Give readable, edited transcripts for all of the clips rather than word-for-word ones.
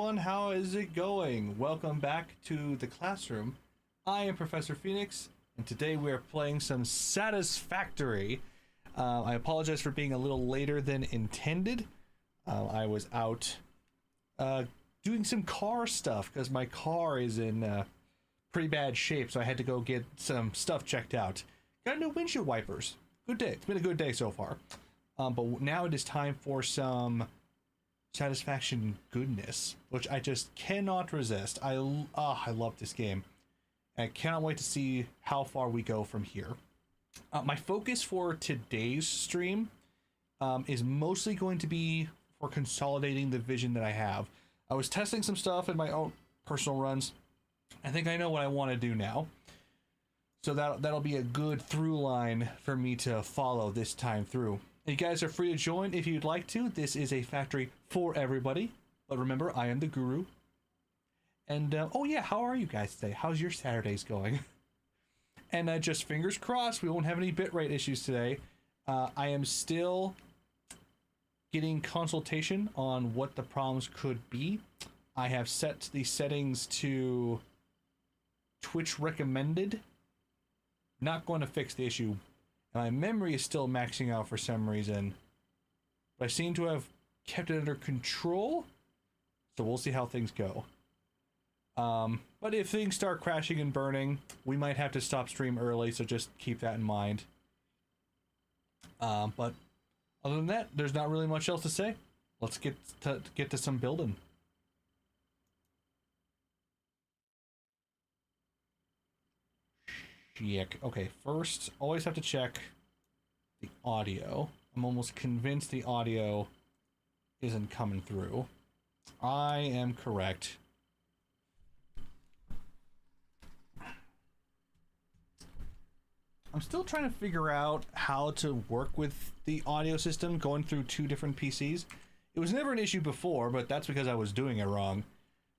everyone, how is it going? Welcome back to the classroom. I am Professor Phoenix, and today we are playing some Satisfactory. I apologize for being a little later than intended. I was out doing some car stuff because my car is in pretty bad shape, so I had to go get some stuff checked out. Got new windshield wipers. Good day. It's been a good day so far. But now it is time for some satisfaction goodness, which I just cannot resist. I love this game. I cannot wait to see how far we go from here. My focus for today's stream is mostly going to be for consolidating the vision that I have. I was testing some stuff in my own personal runs. I think I know what I want to do now. So that'll be a good through line for me to follow this time through. You guys are free to join if you'd like to. This is a factory for everybody. But remember, I am the guru. And, oh yeah, how are you guys today? How's your Saturdays going? And just fingers crossed, we won't have any bitrate issues today. I am still getting consultation on what the problems could be. I have set the settings to Twitch recommended. Not going to fix the issue. My memory is still maxing out for some reason, but I seem to have kept it under control, so we'll see how things go. But if things start crashing and burning, we might have to stop stream early, so just keep that in mind. But other than that, there's not really much else to say. Let's get to some building. Okay, first, always have to check the audio. I'm almost convinced the audio isn't coming through. I am correct. I'm still trying to figure out how to work with the audio system going through two different PCs. It was never an issue before, but that's because I was doing it wrong.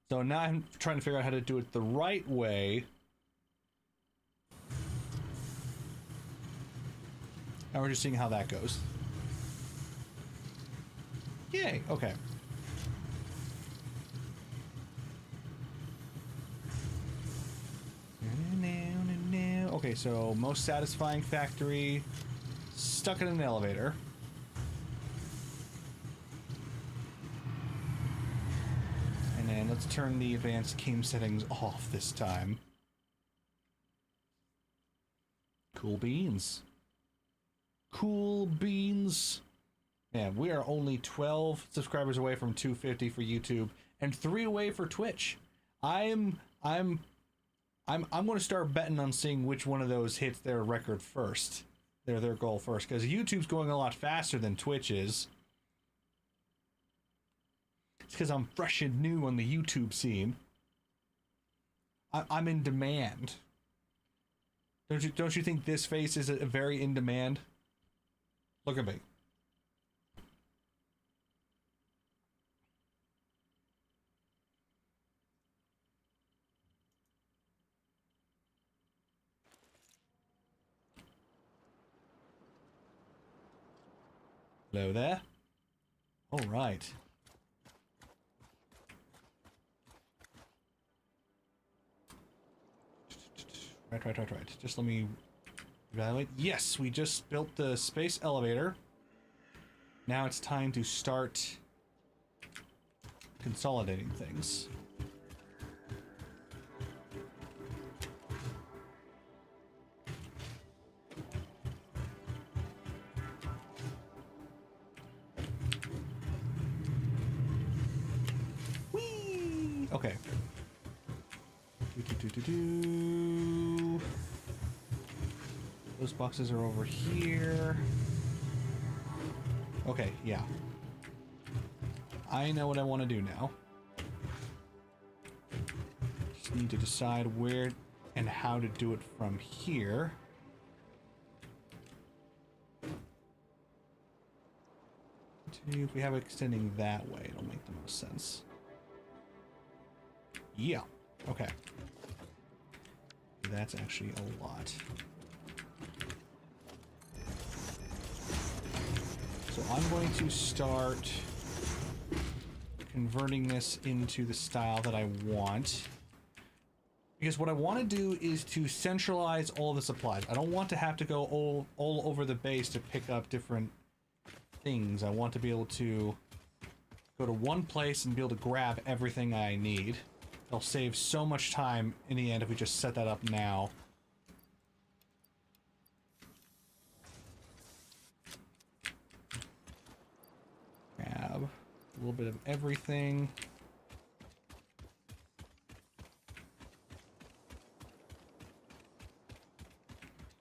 So now I'm trying to figure out how to do it the right way. And we're just seeing how that goes. Yay, okay. Okay, so most satisfying factory, stuck in an elevator. And then let's turn the advanced game settings off this time. Cool beans. Cool beans. Man, we are only 12 subscribers away from 250 for YouTube and 3 away for Twitch. I'm going to start betting on seeing which one of those hits their record first. Their goal first, because YouTube's going a lot faster than Twitch is. It's because I'm fresh and new on the YouTube scene. I'm in demand. Don't you think this face is a very in demand? Look at me. Hello there. All right. Right. Just let me evaluate. Yes, we just built the space elevator. Now it's time to start consolidating things. Whee! Okay. Those boxes are over here. Okay, yeah. I know what I want to do now. Just need to decide where and how to do it from here. If we have it extending that way, it'll make the most sense. Yeah, okay. That's actually a lot. So I'm going to start converting this into the style that I want. Because what I want to do is to centralize all the supplies. I don't want to have to go all over the base to pick up different things. I want to be able to go to one place and be able to grab everything I need. It'll save so much time in the end if we just set that up now. Grab a little bit of everything.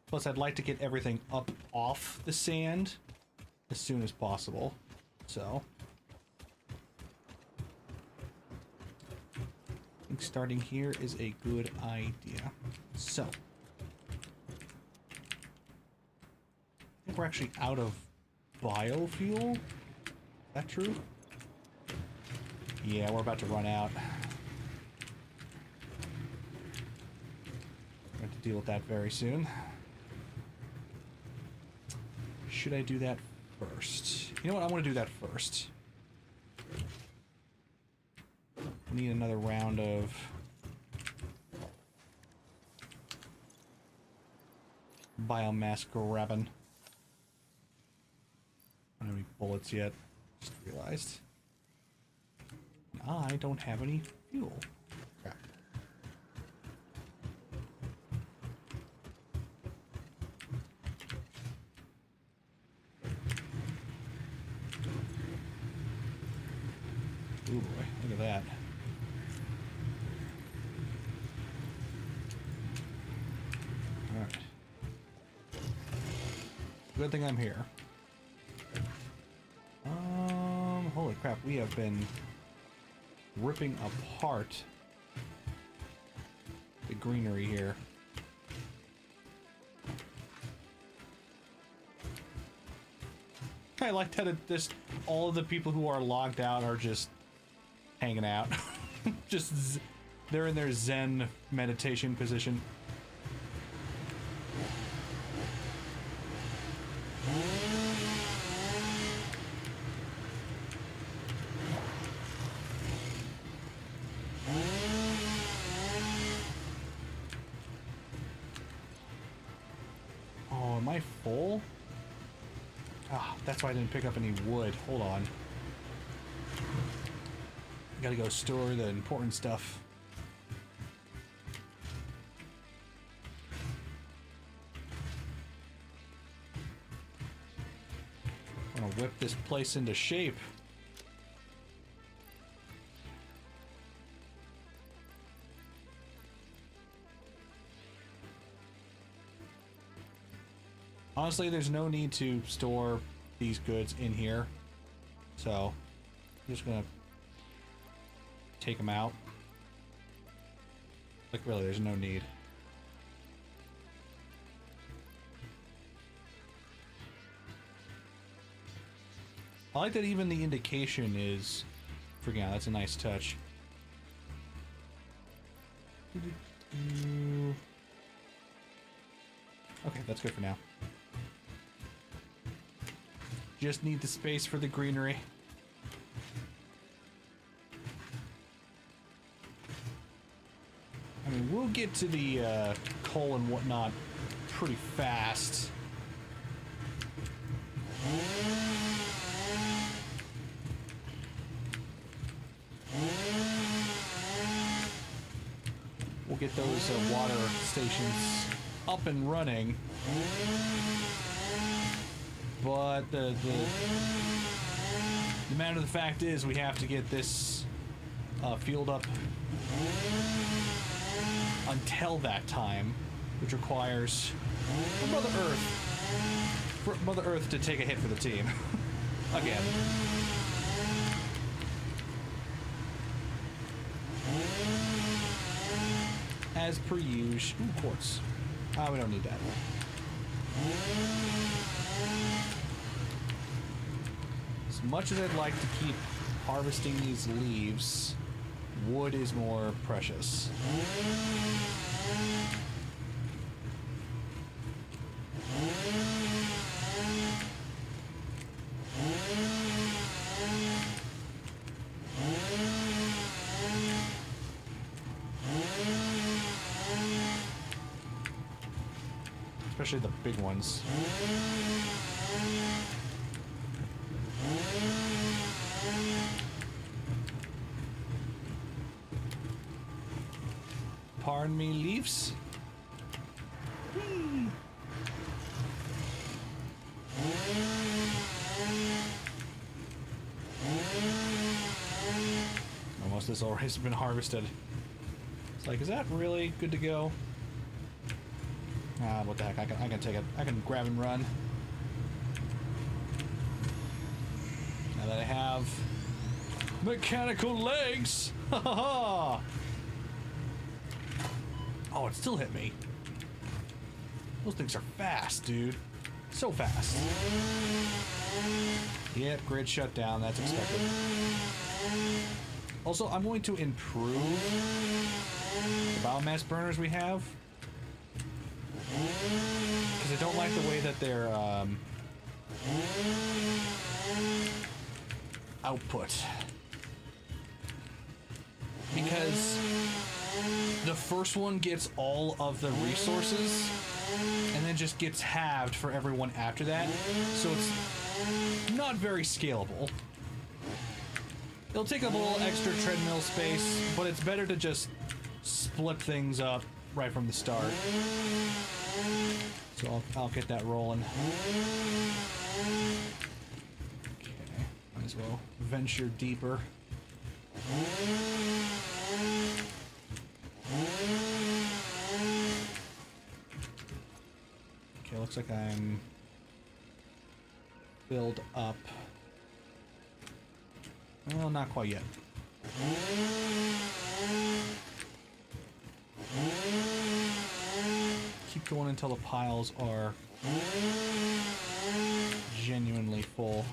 Plus, I'd like to get everything up off the sand as soon as possible. So, I think starting here is a good idea. So, I think we're actually out of biofuel. Is that true? Yeah, we're about to run out. We're going to deal with that very soon. Should I do that first? You know what? I want to do that first. We need another round of biomass grabbing. I don't have any bullets yet. Just realized. I don't have any fuel. Crap. Ooh boy, look at that. Alright. Good thing I'm here. Holy crap, we have been ripping apart the greenery here. I like that just all of the people who are logged out are just hanging out. They're in their Zen meditation position. Oh, am I full? Ah, that's why I didn't pick up any wood. Hold on. I gotta go store the important stuff. I'm gonna whip this place into shape. Honestly, there's no need to store these goods in here. So, I'm just gonna take them out. Like, really, there's no need. I like that even the indication is freaking out. That's a nice touch. Okay, that's good for now. Just need the space for the greenery. I mean, we'll get to the coal and whatnot pretty fast. We'll get those water stations up and running. But the matter of the fact is we have to get this fueled up until that time, which requires Mother Earth to take a hit for the team. Again. As per usual. Ooh, quartz. Ah, we don't need that. As much as I'd like to keep harvesting these leaves, wood is more precious. especially the big ones. Pardon me, Leafs. Whee. Almost this already has been harvested. It's like, is that really good to go? Ah, what the heck? I can take it. I can grab and run. Now that I have mechanical legs. Ha ha ha! Oh, it still hit me. Those things are fast, dude. So fast. Yep, grid shut down. That's expected. Also, I'm going to improve the biomass burners we have. Because I don't like the way that they're output. Because the first one gets all of the resources and then just gets halved for everyone after that. So it's not very scalable. It'll take up a little extra treadmill space, but it's better to just split things up right from the start. So I'll get that rolling. Okay, might as well venture deeper. Okay, looks like I'm filled up. Well, not quite yet. Keep going until the piles are genuinely full.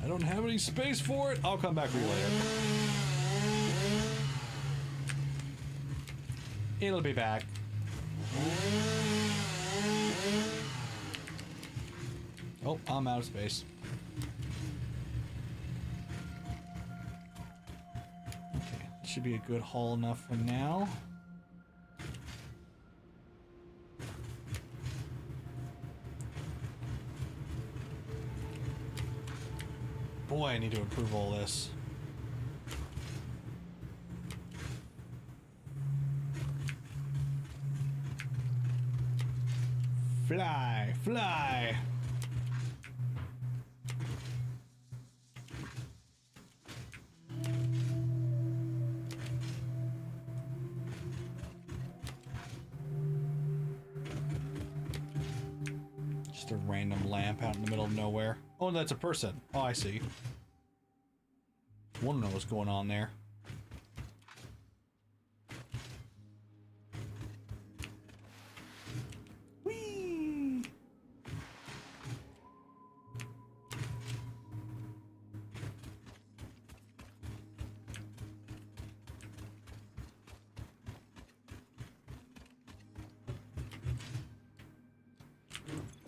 I don't have any space for it. I'll come back for you later. It'll be back. Oh, I'm out of space. Okay, should be a good haul enough for now. Boy, I need to improve all this. Fly, fly. Just a random lamp out in the middle of nowhere. Oh, that's a person. Oh, I see. Want to know what's going on there. Whee!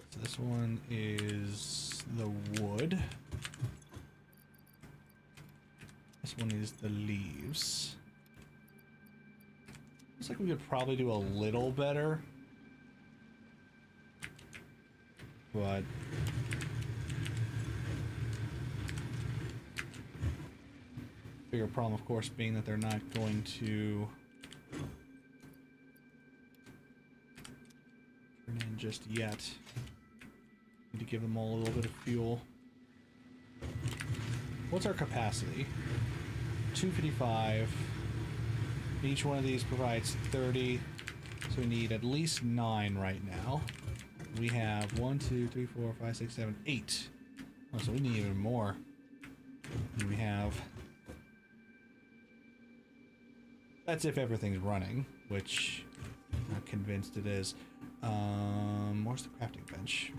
So this one is the wood. This one is the leaves. Looks like we could probably do a little better. But bigger problem, of course, being that they're not going to turn in just yet. Need to give them all a little bit of fuel. What's our capacity? 255. Each one of these provides 30, so we need at least 9 right now. We have 1, 2, 3, 4, 5, 6, 7, 8. Oh, so we need even more. And we have... That's if everything's running, which I'm not convinced it is. Where's the crafting bench?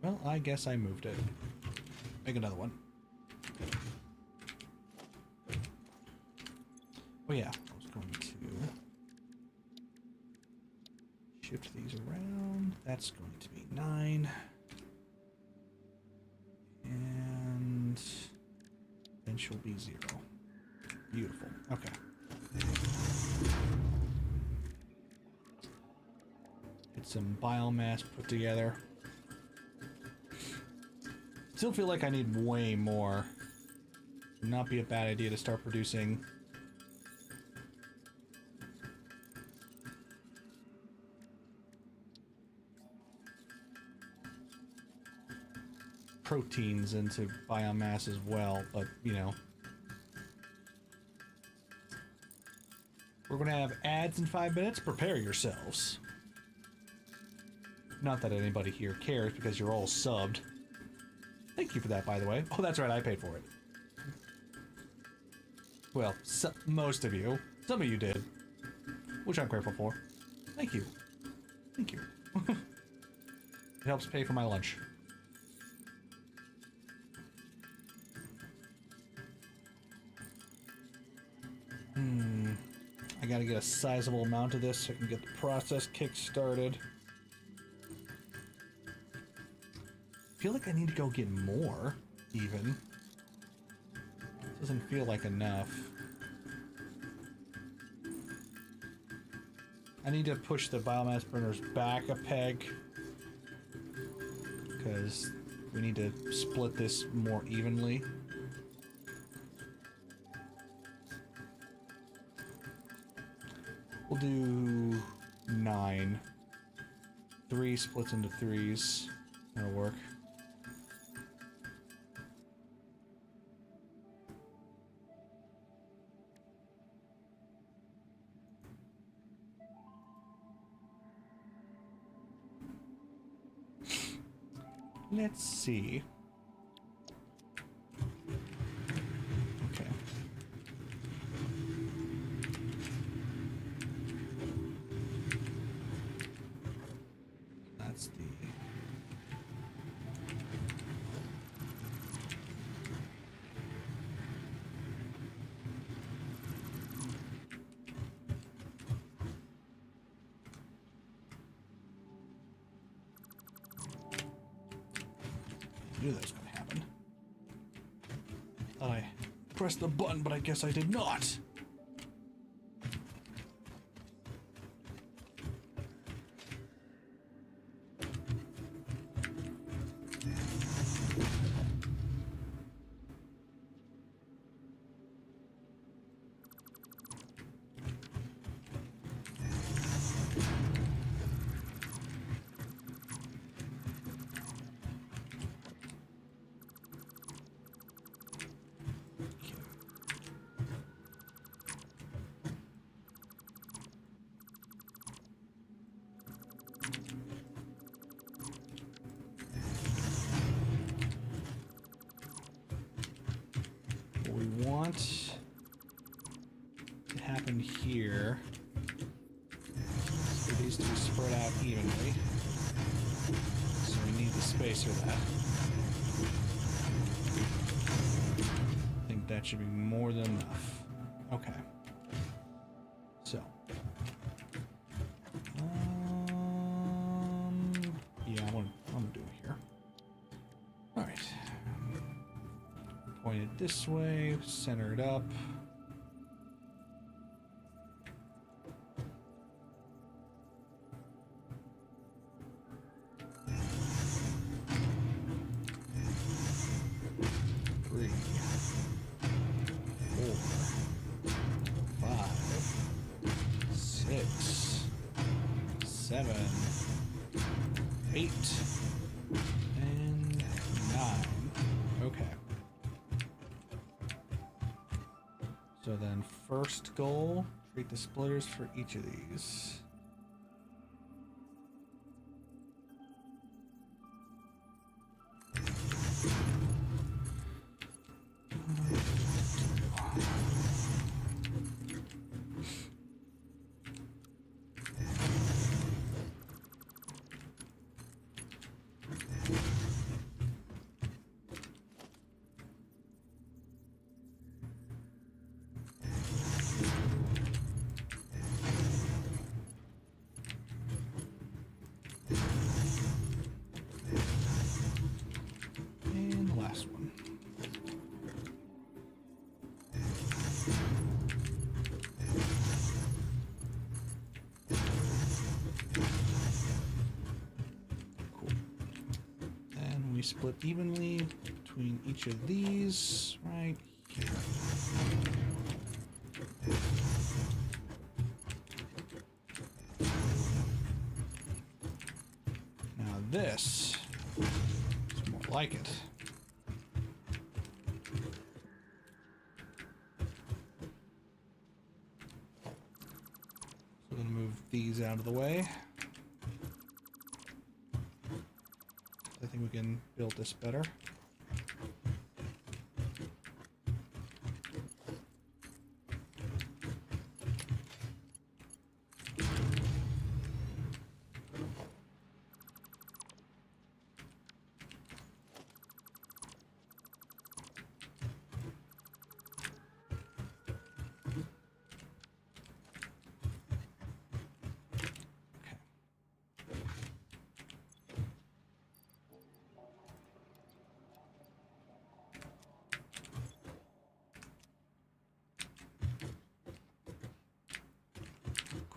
Well, I guess I moved it. Make another one. Oh yeah, I was going to shift these around. That's going to be 9. And then she'll be 0. Beautiful. Okay. Get some biomass put together. Still feel like I need way more. Would not be a bad idea to start producing proteins into biomass as well, but you know. We're gonna have ads in 5 minutes. Prepare yourselves. Not that anybody here cares because you're all subbed. Thank you for that, by the way. Oh, that's right, I paid for it. Well, most of you. Some of you did. Which I'm grateful for. Thank you. Thank you. It helps pay for my lunch. I gotta get a sizable amount of this so I can get the process kick-started. I feel like I need to go get more, even. Doesn't feel like enough. I need to push the biomass burners back a peg, because we need to split this more evenly. We'll do 9. 3 splits into 3s. That'll work. Let's see. Okay. That's the... I knew that was going to happen. I pressed the button, but I guess I did not. To happen here for these to be spread out evenly, so we need the spacer that. I think that should be more than enough. Okay, so yeah, I'm gonna do it here. All right. Point it this way, center it up. Three, 4, 5, 6, 7, 8, and 9. Okay. So then first goal, create the splitters for each of these. split evenly between each of these right here. Now this is more like it. So I'm going to move these out of the way. I think we can build this better.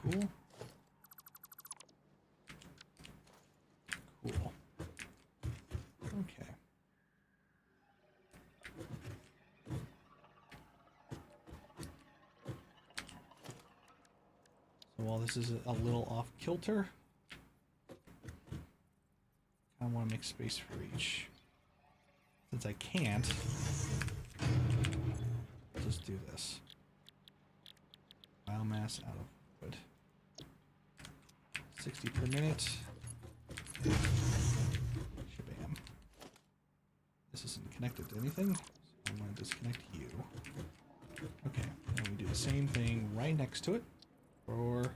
Cool. Cool. Okay. So while this is a little off kilter, I want to make space for each. Since I can't, I'll just do this. Biomass out of wood. 60 per minute. Shabam. This isn't connected to anything, so I'm going to disconnect you. Okay, and we do the same thing right next to it for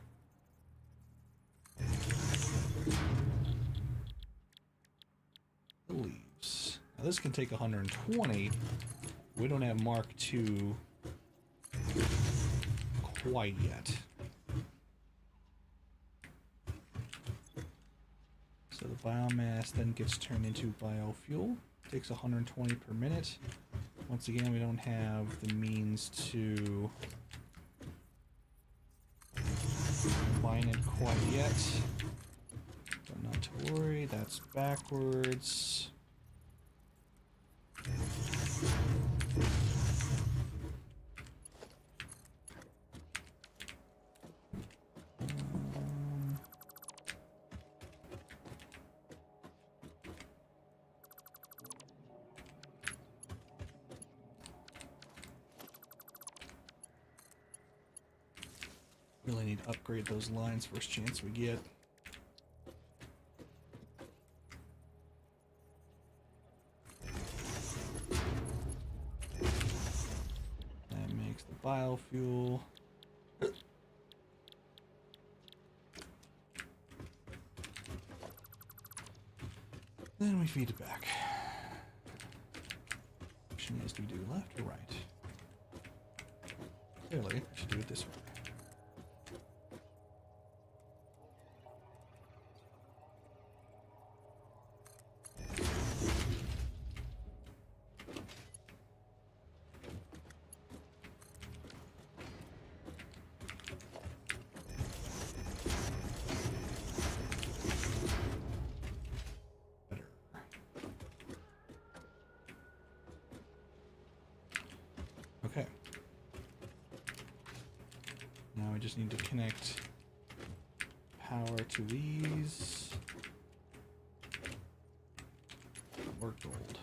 the leaves. Now this can take 120. We don't have Mark II quite yet. So the biomass then gets turned into biofuel. Takes 120 per minute. Once again, we don't have the means to combine it quite yet. But not to worry, that's backwards. Really need to upgrade those lines first chance we get. That makes the biofuel. Then we feed it back. Question is, do we do left or right? Clearly, we should do it this way. Okay. Now we just need to connect power to these. Or gold.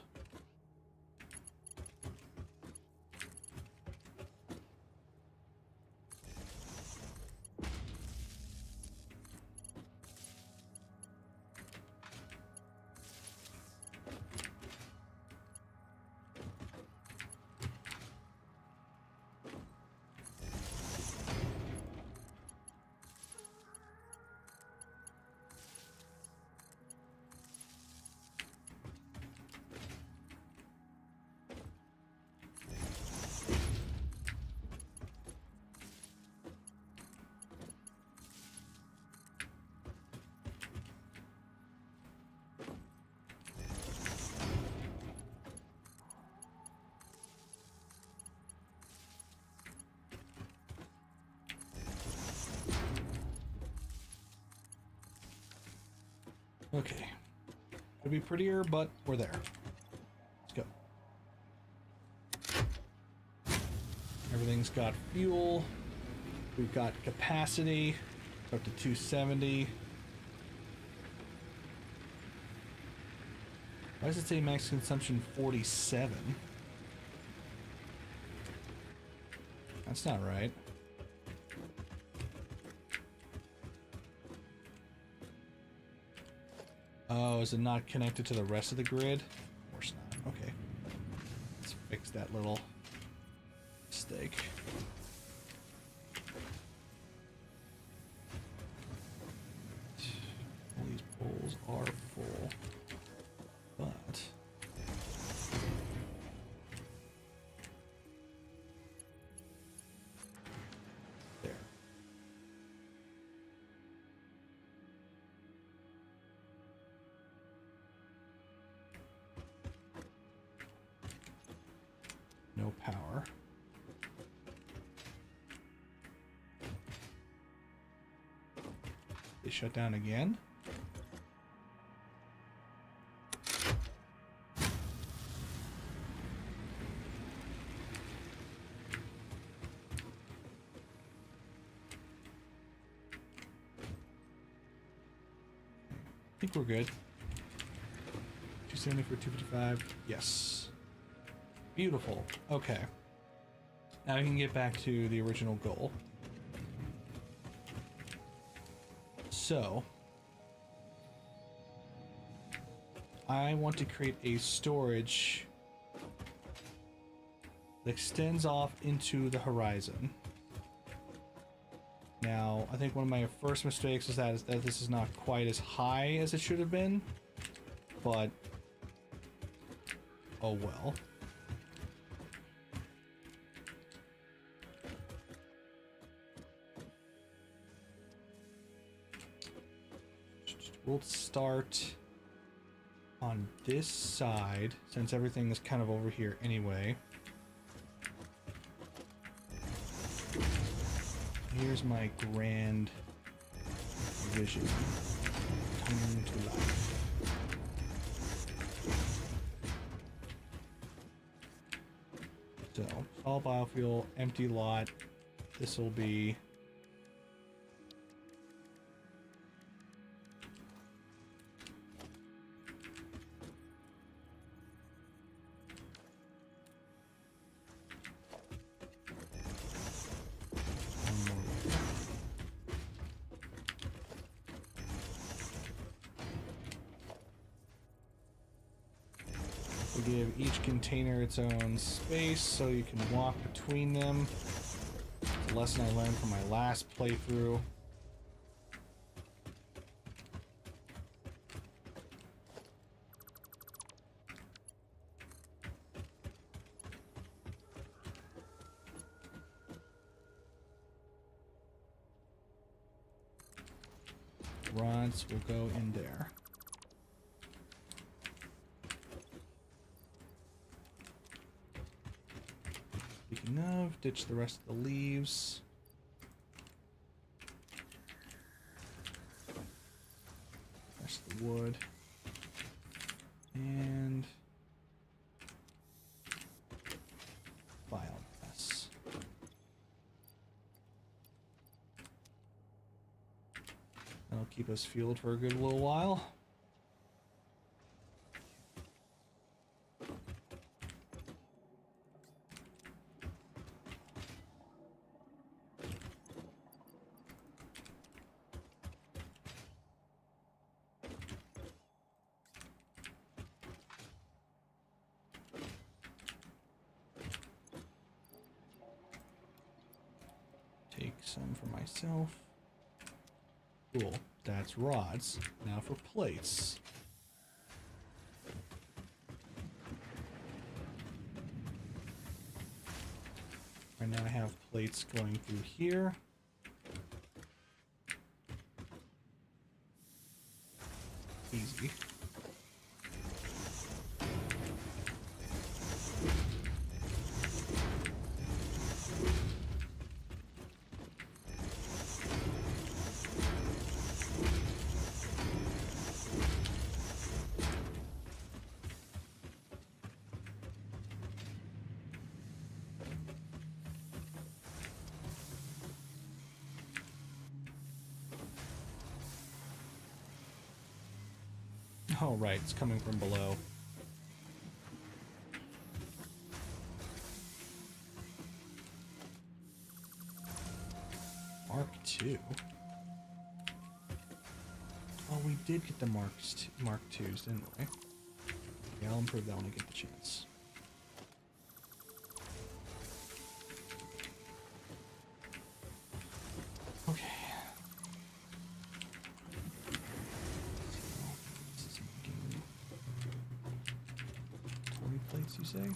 Okay. Could be prettier, but we're there. Let's go. Everything's got fuel. We've got capacity up to 270. Why does it say max consumption 47? That's not right. Oh, is it not connected to the rest of the grid? Of course not. Okay. Let's fix that little mistake. All these poles are full. But there. No power. They shut down again. I think we're good. 270 for 255. Yes. Beautiful. Okay. Now we can get back to the original goal. So, I want to create a storage that extends off into the horizon. Now, I think one of my first mistakes is that this is not quite as high as it should have been, but oh well. We'll start on this side, since everything is kind of over here anyway. Here's my grand vision coming to life. So, all biofuel, empty lot. This will be give each container its own space so you can walk between them. It's a lesson I learned from my last playthrough. Rods will go in there. Speaking of, ditch the rest of the leaves. Rest of the wood. And biomass. That'll keep us fueled for a good little while. Take some for myself. Cool. That's rods. Now for plates. Right now I have plates going through here. Easy. Oh, right, it's coming from below. Mark II? Oh, we did get the Mark IIs, didn't we? Yeah, I'll improve that when I get the chance. Okay. This is making 20 plates, you say?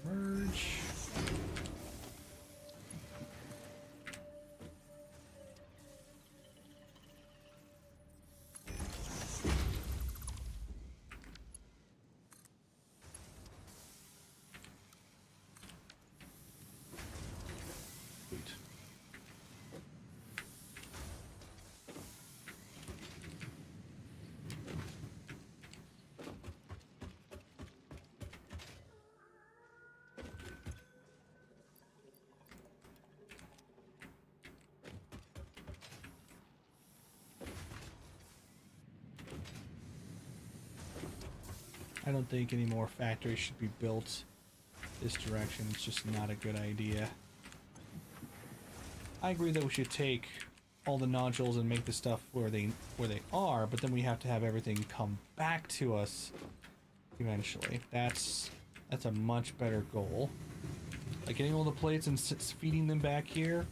Merge. Sweet. I don't think any more factories should be built this direction. It's just not a good idea. I agree that we should take all the nodules and make the stuff where they are, but then we have to have everything come back to us eventually. That's a much better goal. Like getting all the plates and feeding them back here.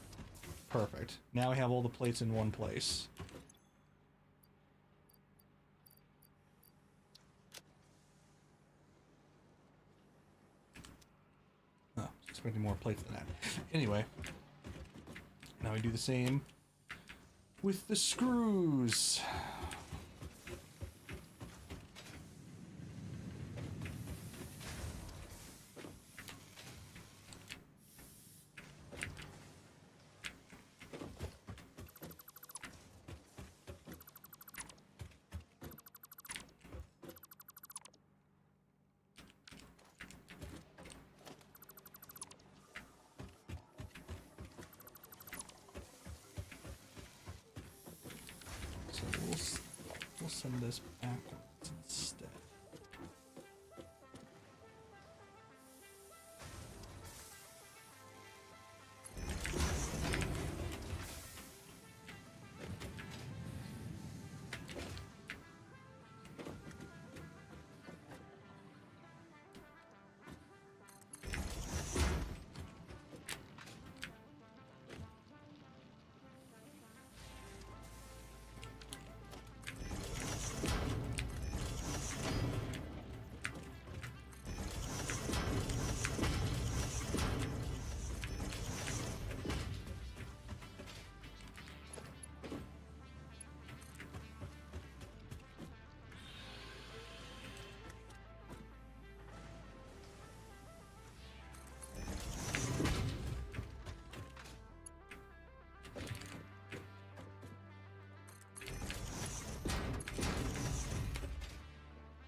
Perfect. Now we have all the plates in one place. Oh, expecting more plates than that. Anyway, now we do the same with the screws. So we'll send this backwards instead.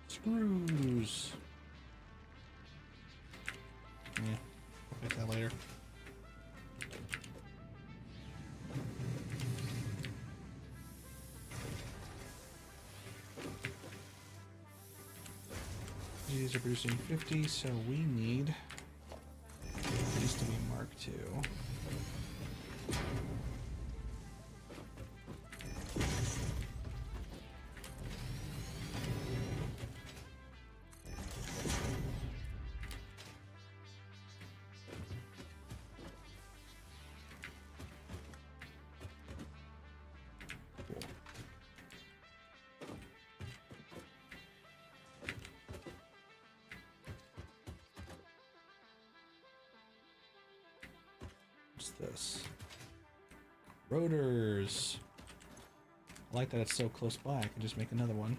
Screws. Yeah, we'll fix that later. These are producing 50, so we need these to be Mark II. What's this? Rotors. I like that it's so close by. I can just make another one.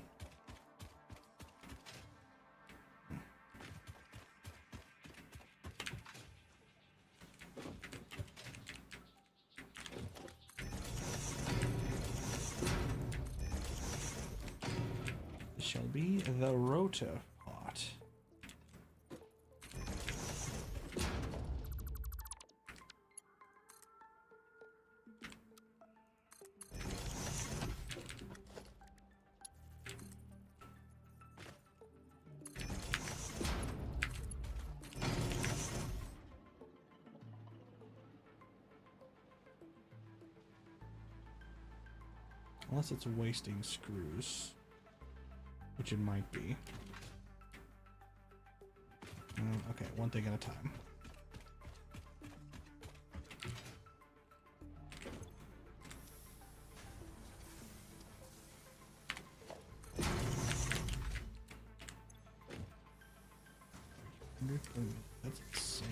This shall be the rotor pot. Unless it's wasting screws, which it might be. Okay, one thing at a time. That's insane.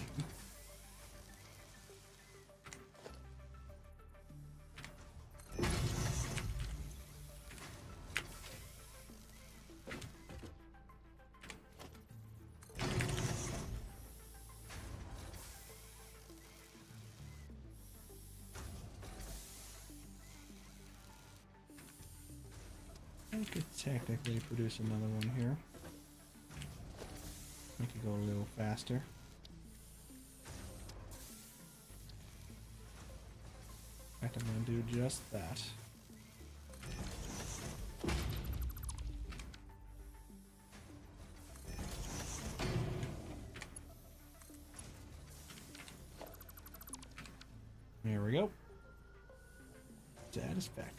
I could technically produce another one here. Make it go a little faster. In fact, I'm going to do just that. There we go. Satisfactory.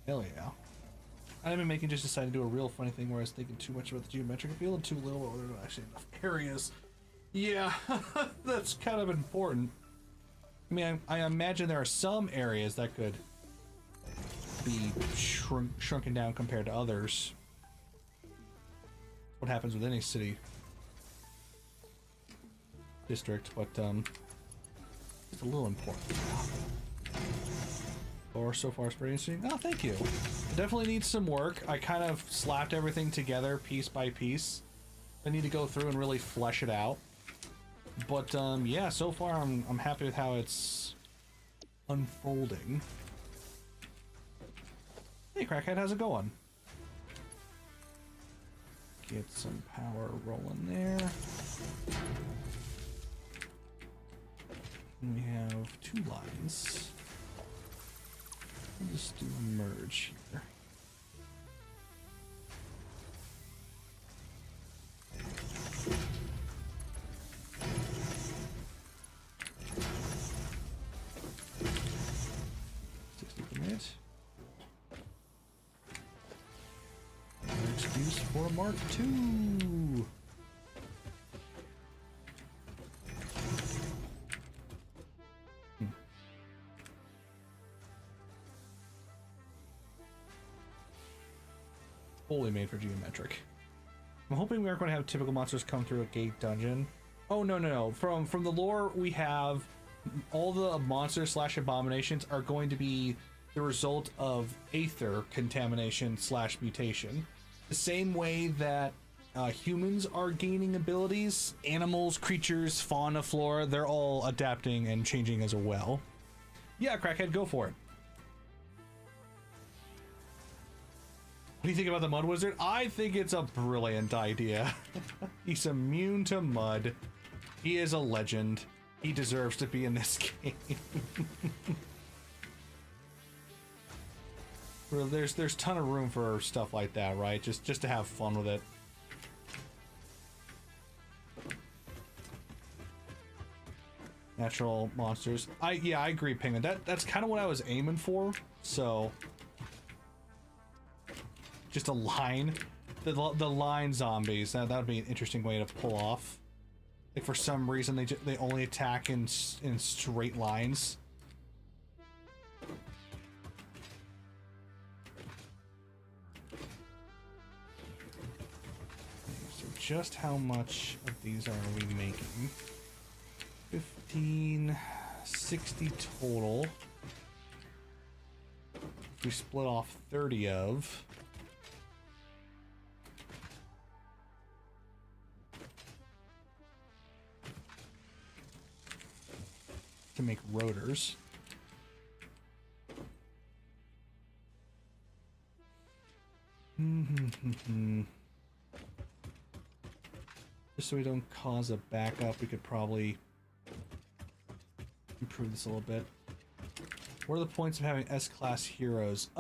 Hell yeah. I've been making just decided to do a real funny thing where I was thinking too much about the geometric field and too little about there are actually enough areas. Yeah, that's kind of important. I mean, I imagine there are some areas that could be shrunken down compared to others. What happens with any city district, but it's a little important. Or so far it's pretty interesting. Oh, thank you. It definitely needs some work. I kind of slapped everything together piece by piece. I need to go through and really flesh it out. But yeah, so far I'm happy with how it's unfolding. Hey Crackhead, how's it going? Get some power rolling there. And we have 2 lines. We'll just do a merge here. Excuse for Mark II. Fully made for geometric. I'm hoping we aren't going to have typical monsters come through a gate dungeon. Oh no. From the lore we have, all the monsters slash abominations are going to be the result of aether contamination slash mutation. The same way that humans are gaining abilities, animals, creatures, fauna, flora, they're all adapting and changing as well. Yeah, Crackhead, go for it. What do you think about the Mud Wizard? I think it's a brilliant idea. He's immune to mud. He is a legend. He deserves to be in this game. There's a ton of room for stuff like that, right? Just to have fun with it. Natural monsters. Yeah, I agree, Penguin. That's kind of what I was aiming for. So just a line, the line zombies. That would be an interesting way to pull off. Like for some reason they only attack in straight lines. So just how much of these are we making? 15, 60 total. We split off 30 of. To make rotors. Just so we don't cause a backup, we could probably improve this a little bit. What are the points of having S-class heroes?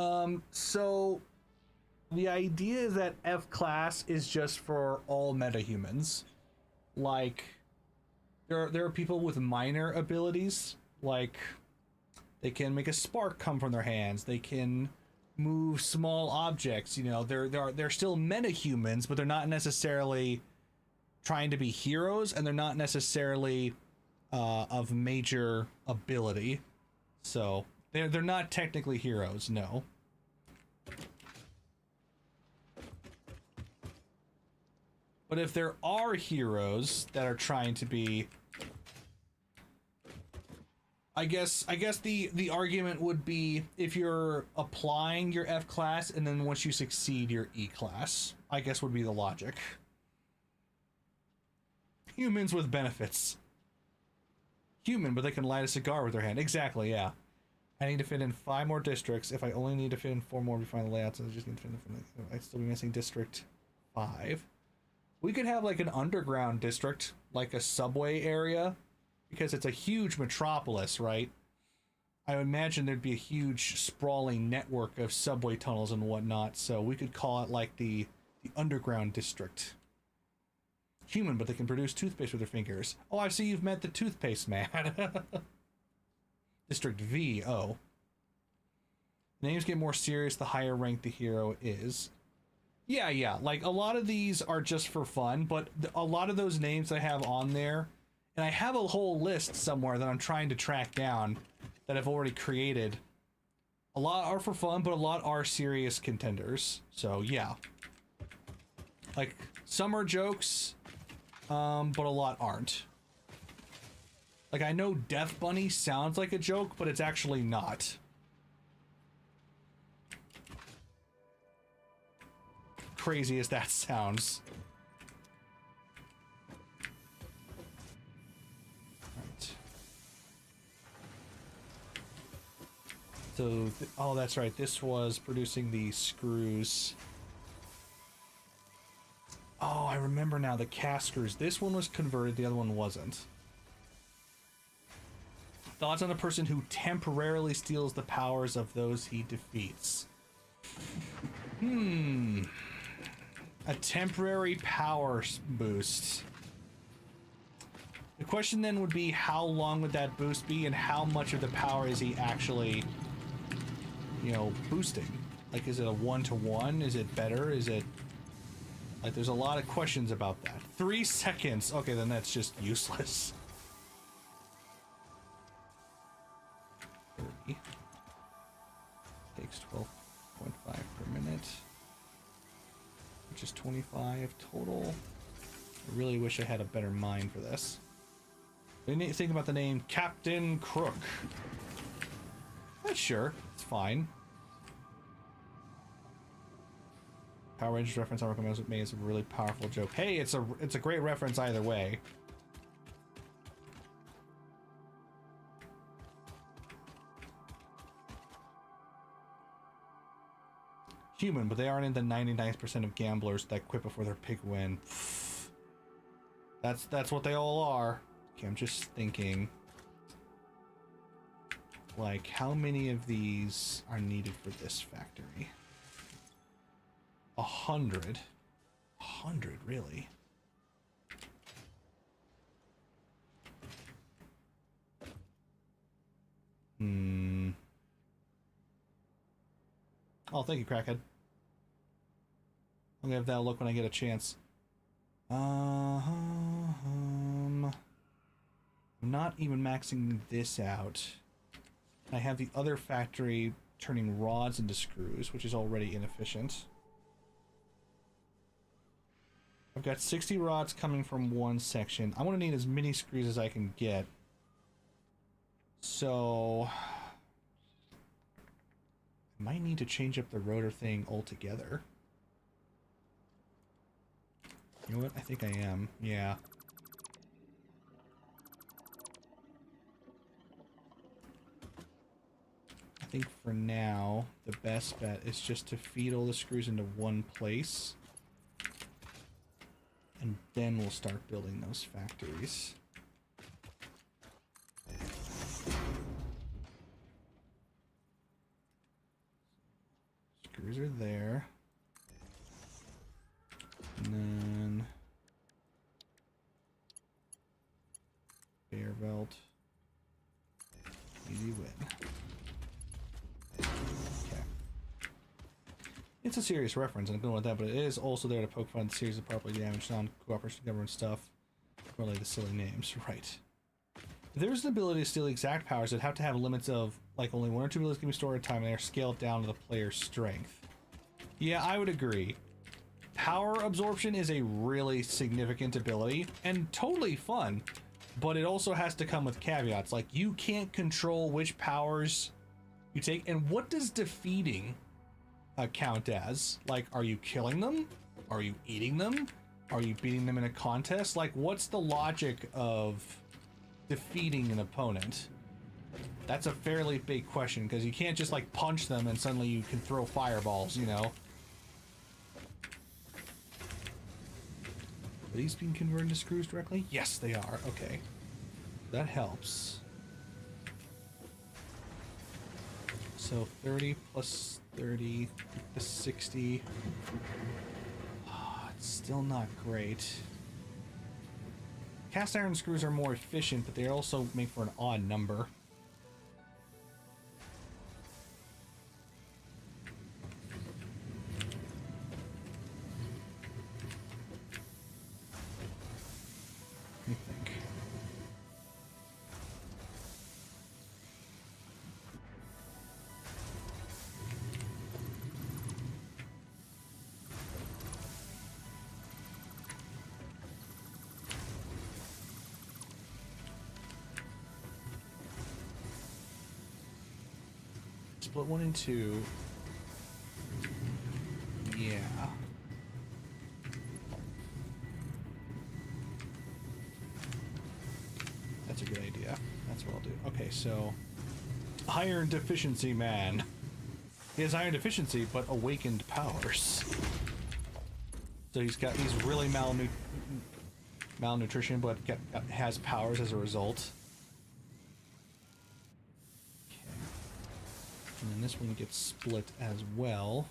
So the idea is that F-class is just for all metahumans. Like, there are people with minor abilities, like they can make a spark come from their hands, they can move small objects, you know, they're still metahumans, but they're not necessarily trying to be heroes, and they're not necessarily of major ability. So they're not technically heroes, no. But if there are heroes that are trying to be, I guess the argument would be if you're applying your F class and then once you succeed your E class, I guess would be the logic. Humans with benefits. Human, but they can light a cigar with their hand. Exactly, yeah. I need to fit in 5 more districts. If I only need to fit in 4 more to find the layouts, I just need to fit in. I'd still be missing district 5. We could have like an underground district, like a subway area, because it's a huge metropolis, right? I would imagine there'd be a huge sprawling network of subway tunnels and whatnot, so we could call it like the underground district. Human, but they can produce toothpaste with their fingers. Oh, I see you've met the toothpaste man. District V, oh. Names get more serious the higher ranked the hero is. Yeah, like a lot of these are just for fun, but a lot of those names I have on there, and I have a whole list somewhere that I'm trying to track down that I've already created. A lot are for fun, but a lot are serious contenders. So yeah. Like, some are jokes, but a lot aren't. Like, I know Death Bunny sounds like a joke, but it's actually not. Crazy as that sounds. Right. So, oh, that's right. This was producing the screws. Oh, I remember now, the cast screws. This one was converted, the other one wasn't. Thoughts on a person who temporarily steals the powers of those he defeats. A temporary power boost. The question then would be, how long would that boost be, and how much of the power is he actually, you know, boosting? Like, is it a 1-to-1? Is it better? Is it... Like, there's a lot of questions about that. 3 seconds! Okay, then that's just useless. 30. Takes 12.5 per minute. Which is 25 total. I really wish I had a better mind for this. I need to think about the name Captain Crook. Sure, it's fine. Power Rangers reference I recommend with me is a really powerful joke. Hey, it's a great reference either way. Human, but they aren't in the 99% of gamblers that quit before their pig win. That's what they all are. Okay, I'm just thinking, like, how many of these are needed for this factory? 100. 100, really? Oh, thank you, Crackhead. I'm gonna have that look when I get a chance. I'm not even maxing this out. I have the other factory turning rods into screws, which is already inefficient. I've got 60 rods coming from one section. I want to need as many screws as I can get. So I might need to change up the rotor thing altogether. You know what? I think I am. Yeah. I think for now, the best bet is just to feed all the screws into one place. And then we'll start building those factories. Screws are there. And then conveyor belt. Easy win. Okay. It's a serious reference, and I'm going with that, but it is also there to poke fun at the series of properly damaged non-cooperation government stuff. Really the silly names, right. If there's an ability to steal exact powers, it'd have to have limits of, like, only 1 or 2 abilities can be stored at a time, and they're scaled down to the player's strength. Yeah, I would agree. Power absorption is a really significant ability, and totally fun, but it also has to come with caveats. Like, you can't control which powers you take, and what does defeating count as? Like, are you killing them? Are you eating them? Are you beating them in a contest? Like, what's the logic of defeating an opponent? That's a fairly big question, because you can't just, like, punch them and suddenly you can throw fireballs, you know? Are these being converted to screws directly? Yes, they are. Okay. That helps. So 30 plus 30 plus 60. Oh, it's still not great. Cast iron screws are more efficient, but they also make for an odd number. Let me think. Split 1 and 2. Yeah. That's a good idea. That's what I'll do. Okay, so iron deficiency man. He has iron deficiency, but awakened powers. So he's got these really malnutrition, but has powers as a result. And then this one gets split as well.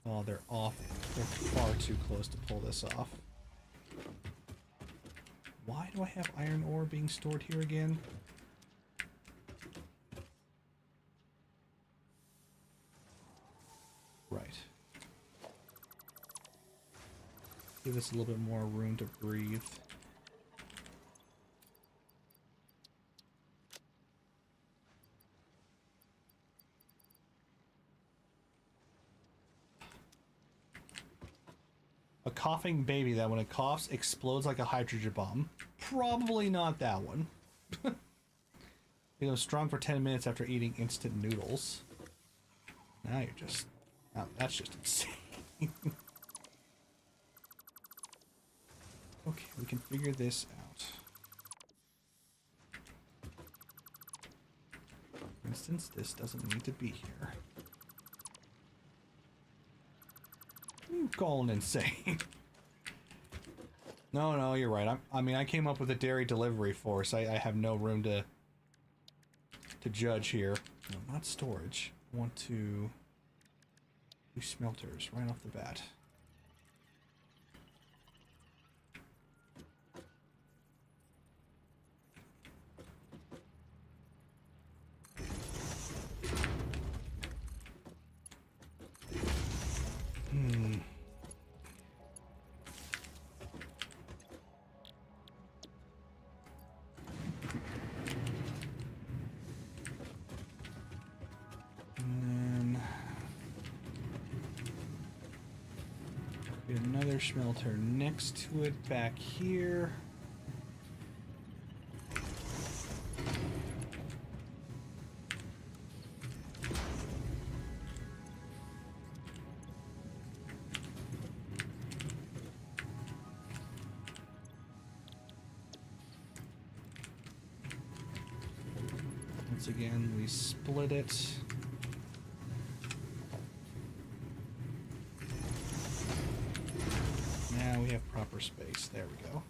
Oh, they're off. They're far too close to pull this off. Why do I have iron ore being stored here again? Right. Give us a little bit more room to breathe. A coughing baby that when it coughs explodes like a hydrogen bomb. Probably not that one. Becomes strong for 10 minutes after eating instant noodles. Now you're just... Oh, that's just insane. Okay, we can figure this out. For instance, this doesn't need to be here. I'm going insane. No, you're right. I mean, I came up with a dairy delivery force. I have no room to judge here. No, not storage. I want to do smelters right off the bat. Another smelter next to it back here. Once again, we split it. Now we have proper space. There we go.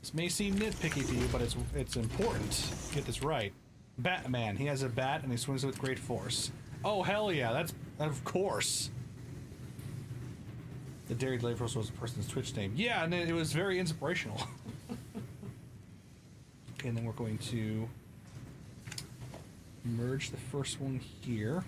This may seem nitpicky to you, but it's important to get this right. Batman, he has a bat and he swings it with great force. Oh hell yeah, that's of course. The Dairy Laborers was a person's Twitch name. Yeah, and it was very inspirational. Okay, and then we're going to merge the first one here.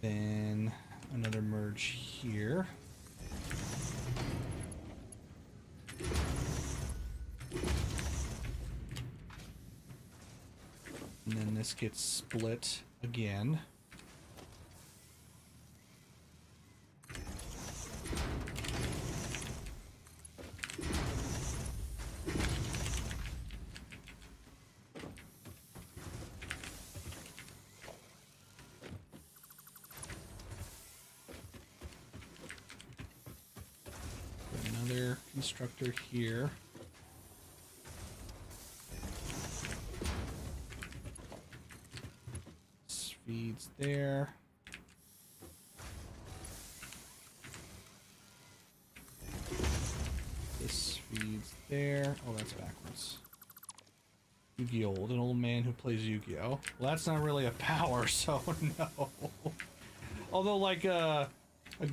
Then another merge here. And then this gets split again. Another constructor here. Feeds there. This feeds there. Oh, that's backwards. Yu-Gi-Oh! An old man who plays Yu-Gi-Oh! Well, that's not really a power, so no. Although, like, a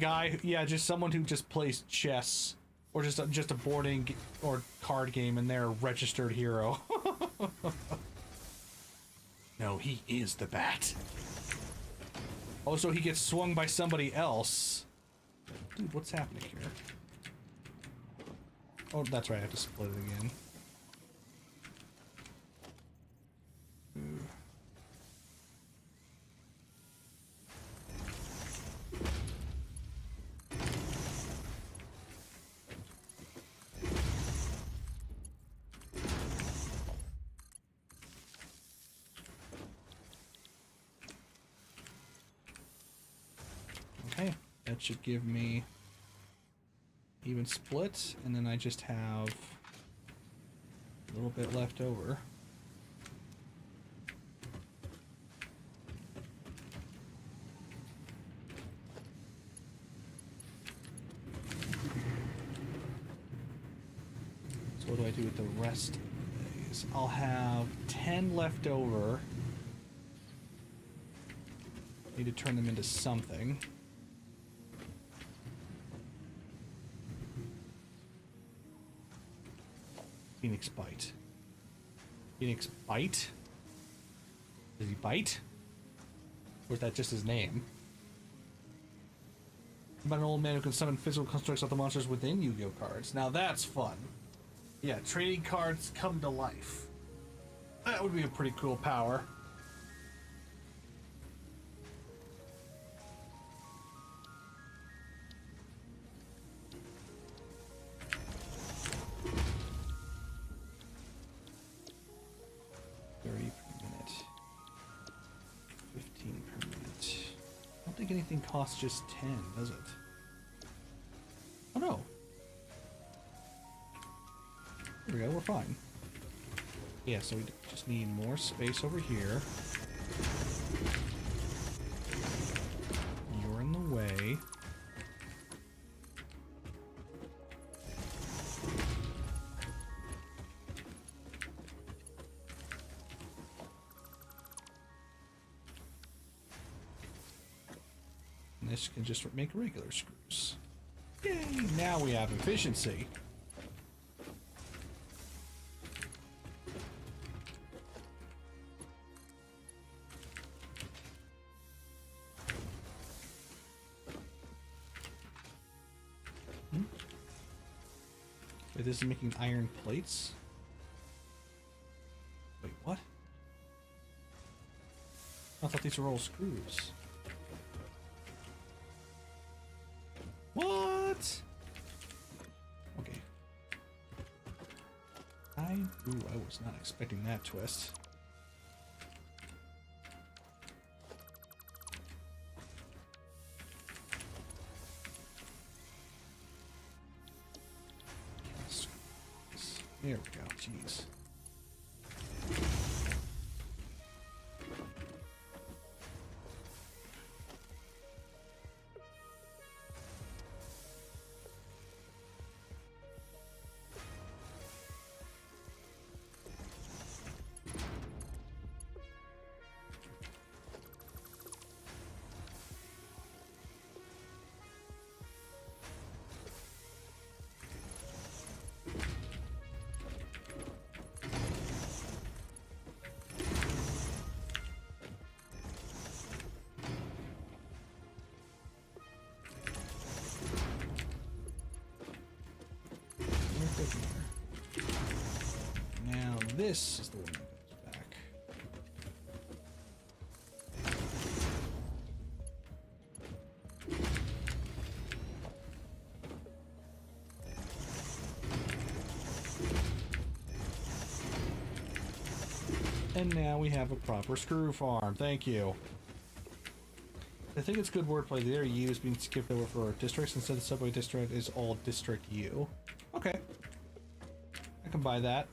guy, yeah, just someone who just plays chess, or just a boarding or card game, and they're a registered hero. No, he is the bat. Oh, so he gets swung by somebody else. Dude, what's happening here? Oh, that's right, I have to split it again. Ooh. Okay, that should give me even split, and then I just have a little bit left over. So what do I do with the rest of these? I'll have 10 left over. Need to turn them into something. Phoenix Bite. Phoenix Bite? Does he bite? Or is that just his name? About an old man who can summon physical constructs of the monsters within Yu-Gi-Oh cards. Now that's fun. Yeah, trading cards come to life. That would be a pretty cool power. Anything costs just 10, does it? Oh no. There we go, we're fine. Yeah, so we just need more space over here. You're in the way. This can just make regular screws. Yay! Now we have efficiency. Wait, this is making iron plates? Wait, what? I thought these were all screws. What? Okay. I was not expecting that twist. There we go. Jeez. Now this is the one that goes back. And now we have a proper screw farm. Thank you. I think it's good wordplay. The U is being skipped over for districts instead of subway district is all district U. Okay. I can buy that.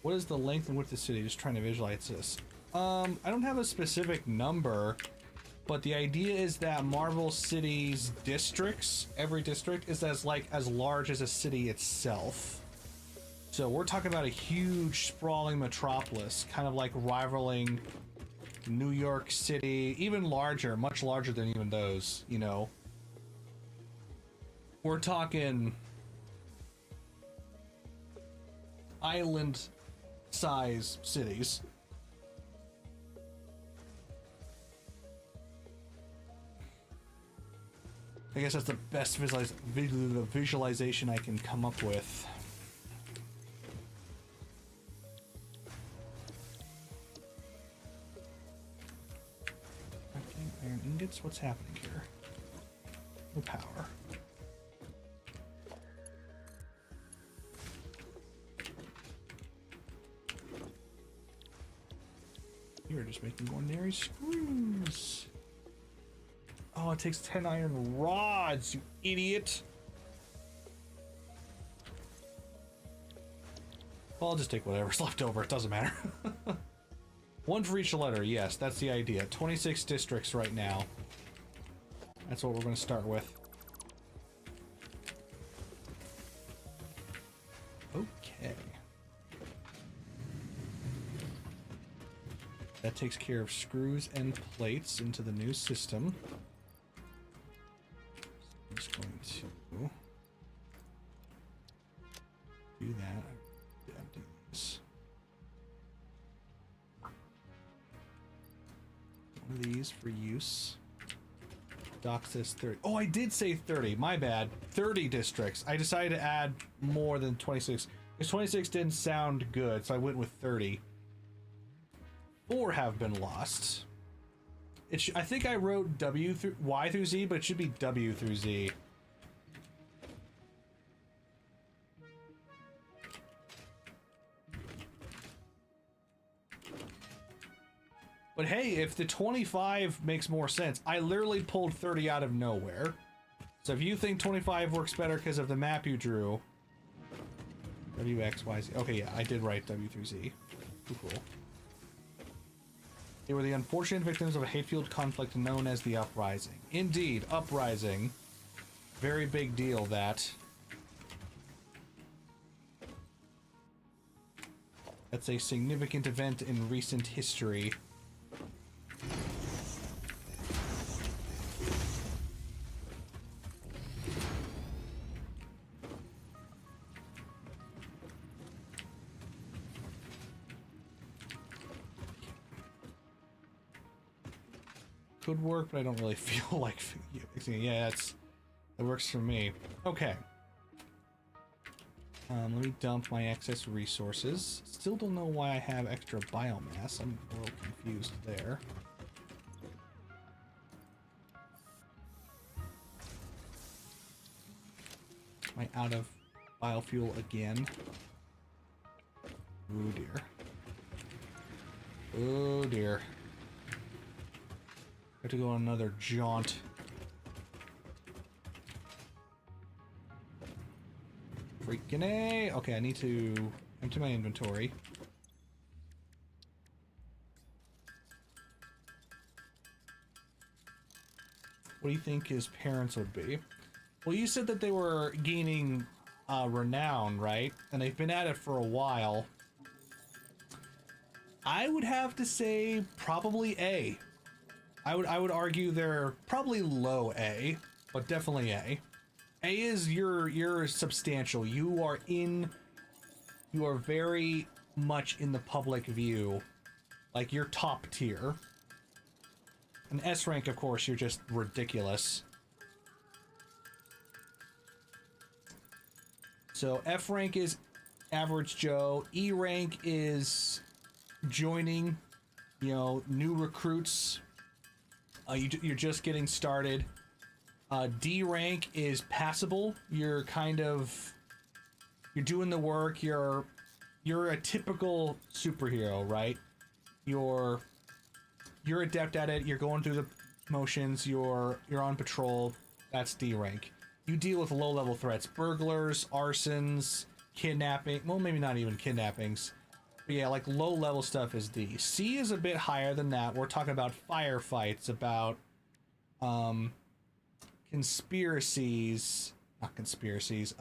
What is the length and width of the city? Just trying to visualize this. I don't have a specific number, but the idea is that Marvel City's districts, every district is as large as a city itself. So we're talking about a huge sprawling metropolis, kind of like rivaling New York City, even larger, much larger than even those, you know. We're talking island size cities. I guess that's the best visualization I can come up with. Iron ingots? What's happening here? No power. You're just making ordinary screws. Oh, it takes 10 iron rods, you idiot. Well, I'll just take whatever's left over. It doesn't matter. One for each letter. Yes, that's the idea. 26 districts right now. That's what we're going to start with. Okay. That takes care of screws and plates into the new system. I'm just going to do that. Empty these. One of these for use. Doc says 30. Oh, I did say 30. My bad. 30 districts. I decided to add more than 26. Because 26 didn't sound good, so I went with 30. 4 have been lost. I think I wrote Y through Z, but it should be W through Z. But hey, if the 25 makes more sense, I literally pulled 30 out of nowhere. So if you think 25 works better because of the map you drew, W, X, Y, Z. Okay, yeah, I did write W through Z. Cool. They were the unfortunate victims of a hate-fueled conflict known as the Uprising. Indeed, Uprising. Very big deal, that. That's a significant event in recent history. Could work, but I don't really feel like yeah, that works for me. Okay. Let me dump my excess resources. Still don't know why I have extra biomass. I'm a little confused there. Am I out of biofuel again? Oh dear. Oh dear. Have to go on another jaunt. Freaking A! Okay, I need to empty my inventory. What do you think his parents would be? Well, you said that they were gaining renown, right? And they've been at it for a while. I would have to say probably A. I would argue they're probably low A, but definitely A. A is you're substantial. You are very much in the public view. Like, you're top tier. An S rank, of course, you're just ridiculous. So F rank is average Joe. E rank is joining, you know, new recruits. You're just getting started. D rank is passable. You're doing the work. You're a typical superhero, right? You're adept at it. You're going through the motions. You're on patrol. That's D rank. You deal with low-level threats: burglars, arsons, kidnapping. Well, maybe not even kidnappings. But yeah, like low-level stuff is D. C is a bit higher than that. We're talking about firefights, about conspiracies, not conspiracies,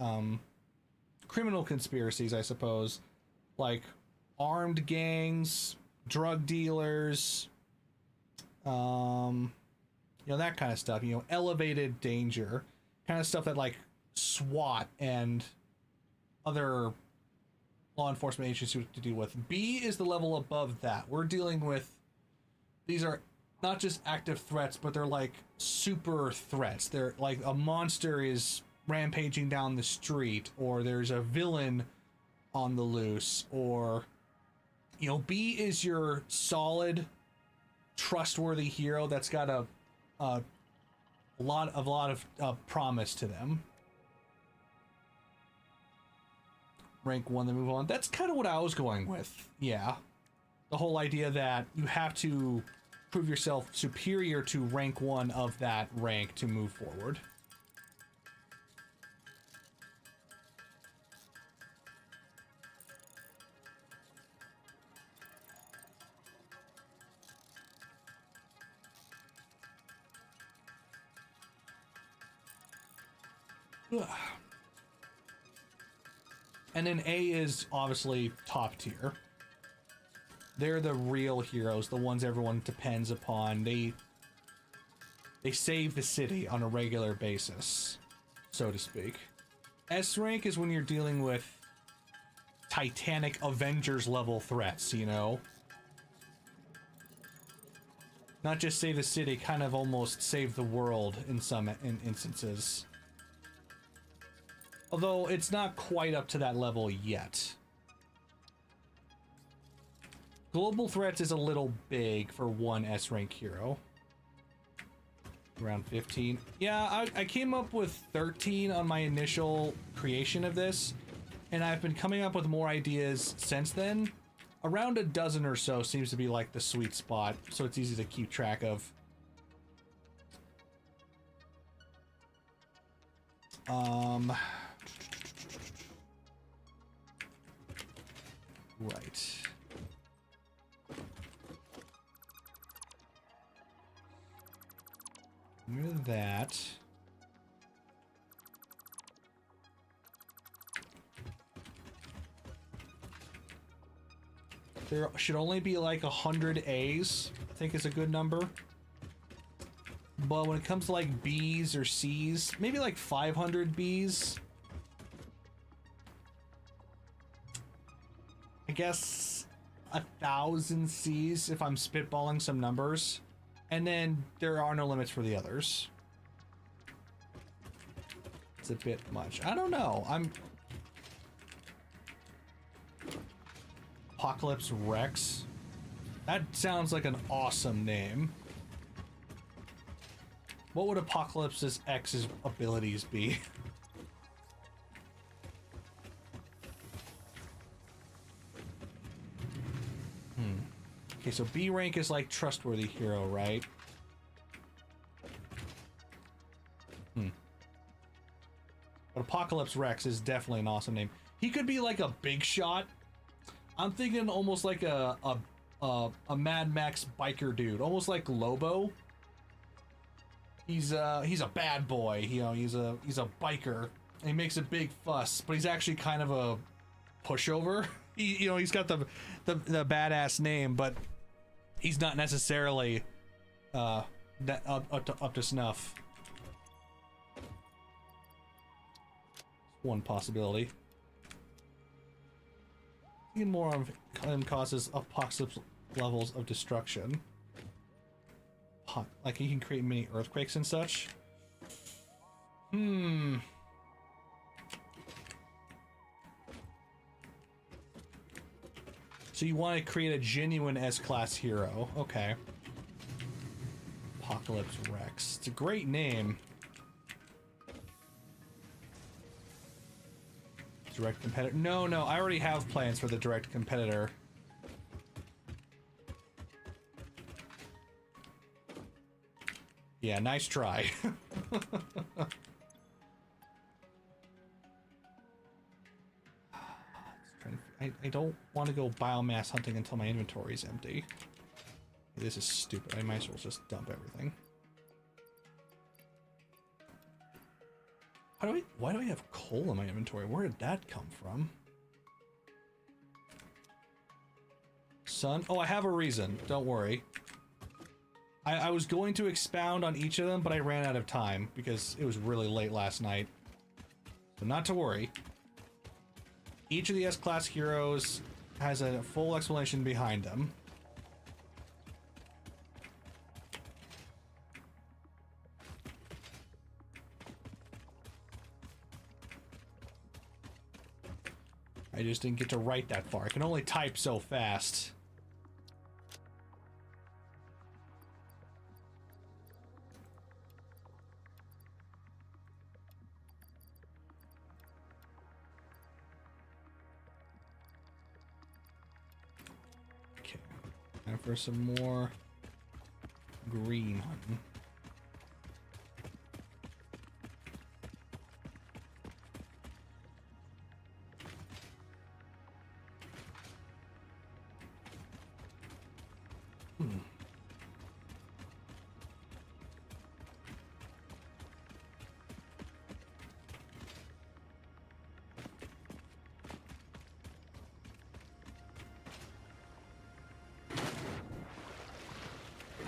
criminal conspiracies, I suppose, like armed gangs, drug dealers, you know, that kind of stuff, you know, elevated danger, kind of stuff that like SWAT and other law enforcement agencies to deal with. B is the level above that. We're dealing with, these are not just active threats, but they're like super threats. They're like a monster is rampaging down the street, or there's a villain on the loose, or, you know, B is your solid, trustworthy hero that's got a lot of promise to them. Rank 1, then move on. That's kind of what I was going with. Yeah, the whole idea that you have to prove yourself superior to rank 1 of that rank to move forward. And then A is obviously top tier. They're the real heroes, the ones everyone depends upon. They save the city on a regular basis, so to speak. S rank is when you're dealing with Titanic Avengers level threats, you know? Not just save the city, kind of almost save the world in some instances. Although it's not quite up to that level yet. Global threats is a little big for one S rank hero. Around 15. Yeah, I came up with 13 on my initial creation of this, and I've been coming up with more ideas since then. Around a dozen or so seems to be like the sweet spot, so it's easy to keep track of. Right. Near that. There should only be like 100 A's, I think is a good number. But when it comes to like B's or C's, maybe like 500 B's. I guess 1,000 C's if I'm spitballing some numbers. And then there are no limits for the others. It's a bit much. I don't know. Apocalypse Rex. That sounds like an awesome name. What would Apocalypse X's abilities be? Okay, so B rank is like trustworthy hero, right? Apocalypse Rex is definitely an awesome name. He could be like a big shot. I'm thinking almost like a Mad Max biker dude, almost like Lobo. He's a bad boy, you know. He's a biker. And he makes a big fuss, but he's actually kind of a pushover. He's got the badass name, but he's not necessarily that up to snuff. One possibility. Thinking more of him causes apocalypse levels of destruction. Like he can create mini earthquakes and such. So you want to create a genuine S-class hero. Okay. Apocalypse Rex. It's a great name. Direct competitor. No, I already have plans for the direct competitor. Yeah, nice try. I don't want to go biomass hunting until my inventory is empty. This is stupid. I might as well just dump everything. Why do I have coal in my inventory? Where did that come from? Sun? Oh, I have a reason. Don't worry. I was going to expound on each of them, but I ran out of time because it was really late last night. So not to worry. Each of the S-class heroes has a full explanation behind them. I just didn't get to write that far. I can only type so fast. Okay. Time for some more green hunting.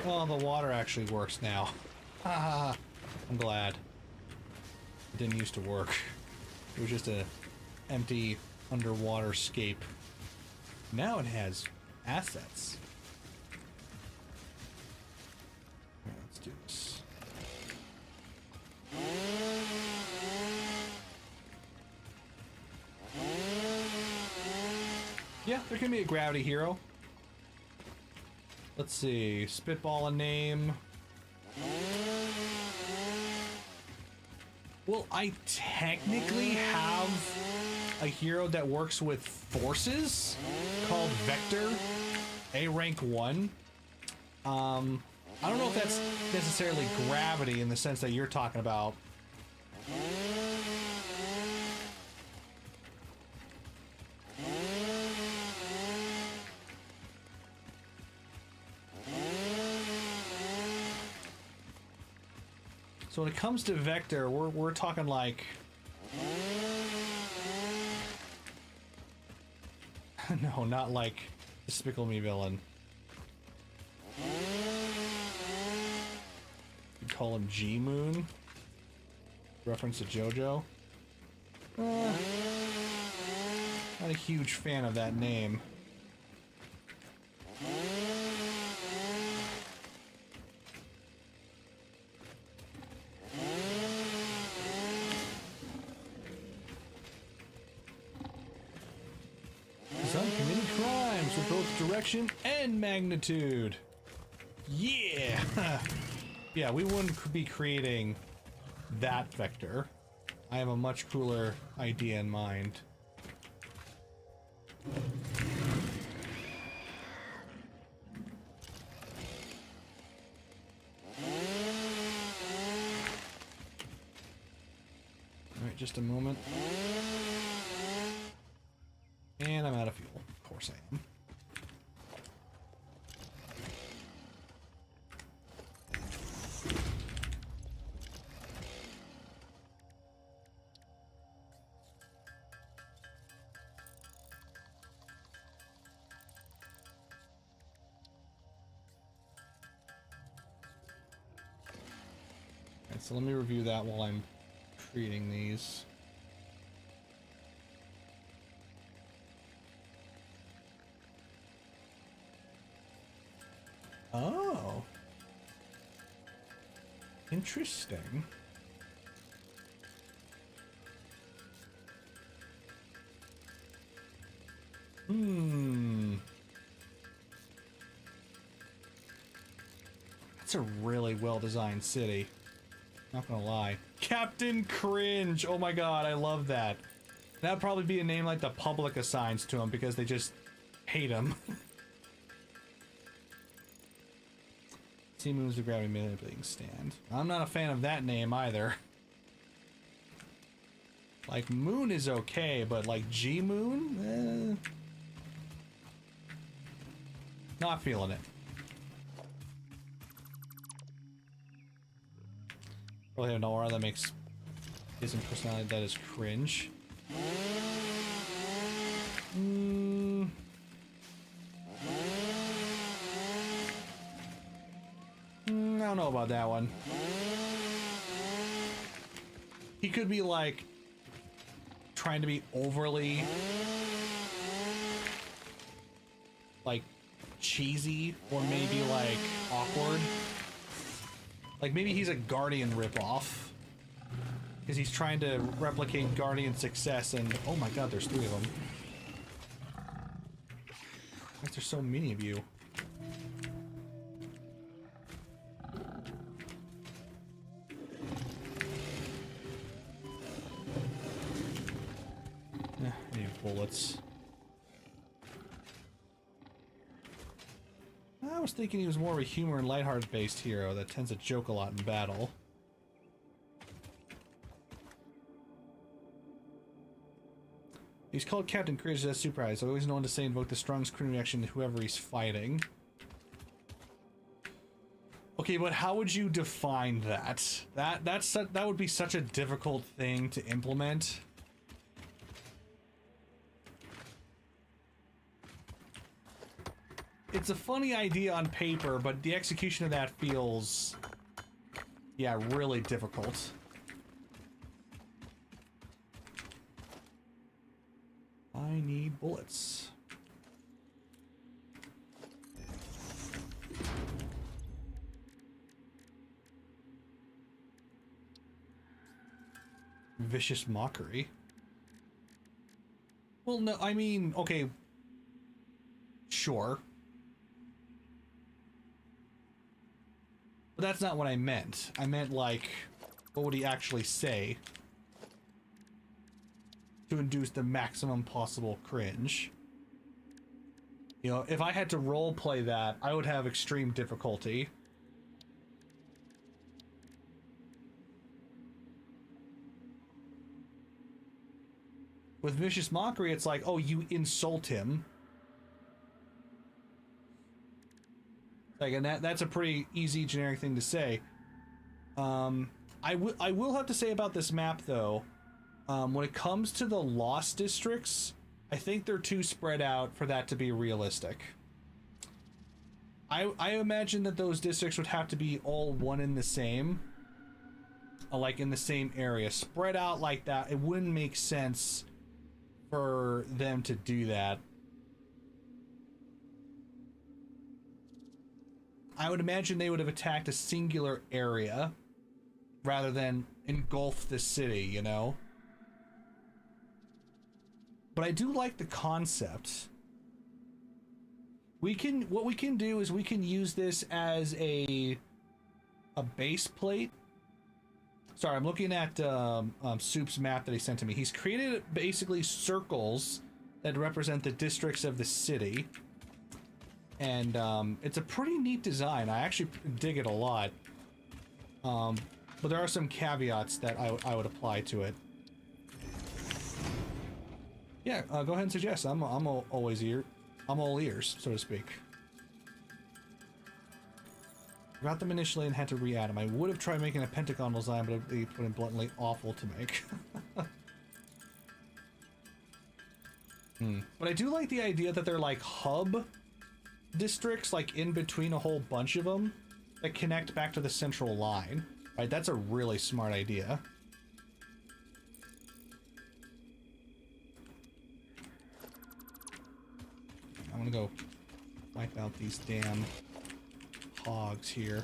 Well, the water actually works now. Haha, I'm glad. It didn't used to work. It was just a empty underwater scape. Now it has assets. All right, let's do this. Yeah, there can be a gravity hero. Let's see, spitball a name. Well, I technically have a hero that works with forces called Vector, A rank 1. I don't know if that's necessarily gravity in the sense that you're talking about. So when it comes to Vector, we're talking like no, not like Despicable Me villain. You'd call him G-Moon. Reference to JoJo. Not a huge fan of that name. Direction and magnitude. Yeah. Yeah, we wouldn't be creating that vector. I have a much cooler idea in mind. Alright, just a moment. And I'm out of fuel. Of course I am. Alright, so let me review that while I'm creating these. Oh. Interesting. That's a really well-designed city. Not gonna lie. Captain Cringe! Oh my god, I love that. That'd probably be a name like the public assigns to him because they just hate him. Sea moves the gravity manipulating stand. I'm not a fan of that name either. Like, Moon is okay, but like G-Moon? Not feeling it. Probably have an aura that makes his personality that is cringe. I don't know about that one. He could be like trying to be overly like cheesy or maybe like awkward. Like maybe he's a Guardian ripoff because he's trying to replicate Guardian success and oh my god, there's 3 of them. Why is there so many of you? I need bullets. I was thinking he was more of a humor and lighthearted based hero that tends to joke a lot in battle. He's called Captain Courage as super eyes, always known to say invoke the strongest crew reaction to whoever he's fighting. Okay, but how would you define that? That would be such a difficult thing to implement. It's a funny idea on paper, but the execution of that feels, yeah, really difficult. I need bullets. Vicious mockery. Well, no, I mean, okay, sure. But that's not what I meant. I meant, like, what would he actually say to induce the maximum possible cringe? You know, if I had to roleplay that, I would have extreme difficulty. With vicious mockery, it's like, oh, you insult him. Like, and that's a pretty easy generic thing to say. I will have to say about this map though, when it comes to the lost districts, I think they're too spread out for that to be realistic. I imagine that those districts would have to be all one in the same, like in the same area, spread out like that. It wouldn't make sense for them to do that. I would imagine they would have attacked a singular area rather than engulf the city, you know? But I do like the concept. What we can do is we can use this as a base plate. Sorry, I'm looking at Soup's map that he sent to me. He's created basically circles that represent the districts of the city. And it's a pretty neat design. I actually dig it a lot. But there are some caveats that I would apply to it. Yeah, go ahead and suggest. Always I'm all ears, so to speak. Got them initially and had to re-add them. I would have tried making a pentagon design, but it would have been bluntly awful to make. But I do like the idea that they're like hub districts, like in between a whole bunch of them, that connect back to the central line. Right, that's a really smart idea. I'm gonna go wipe out these damn hogs here.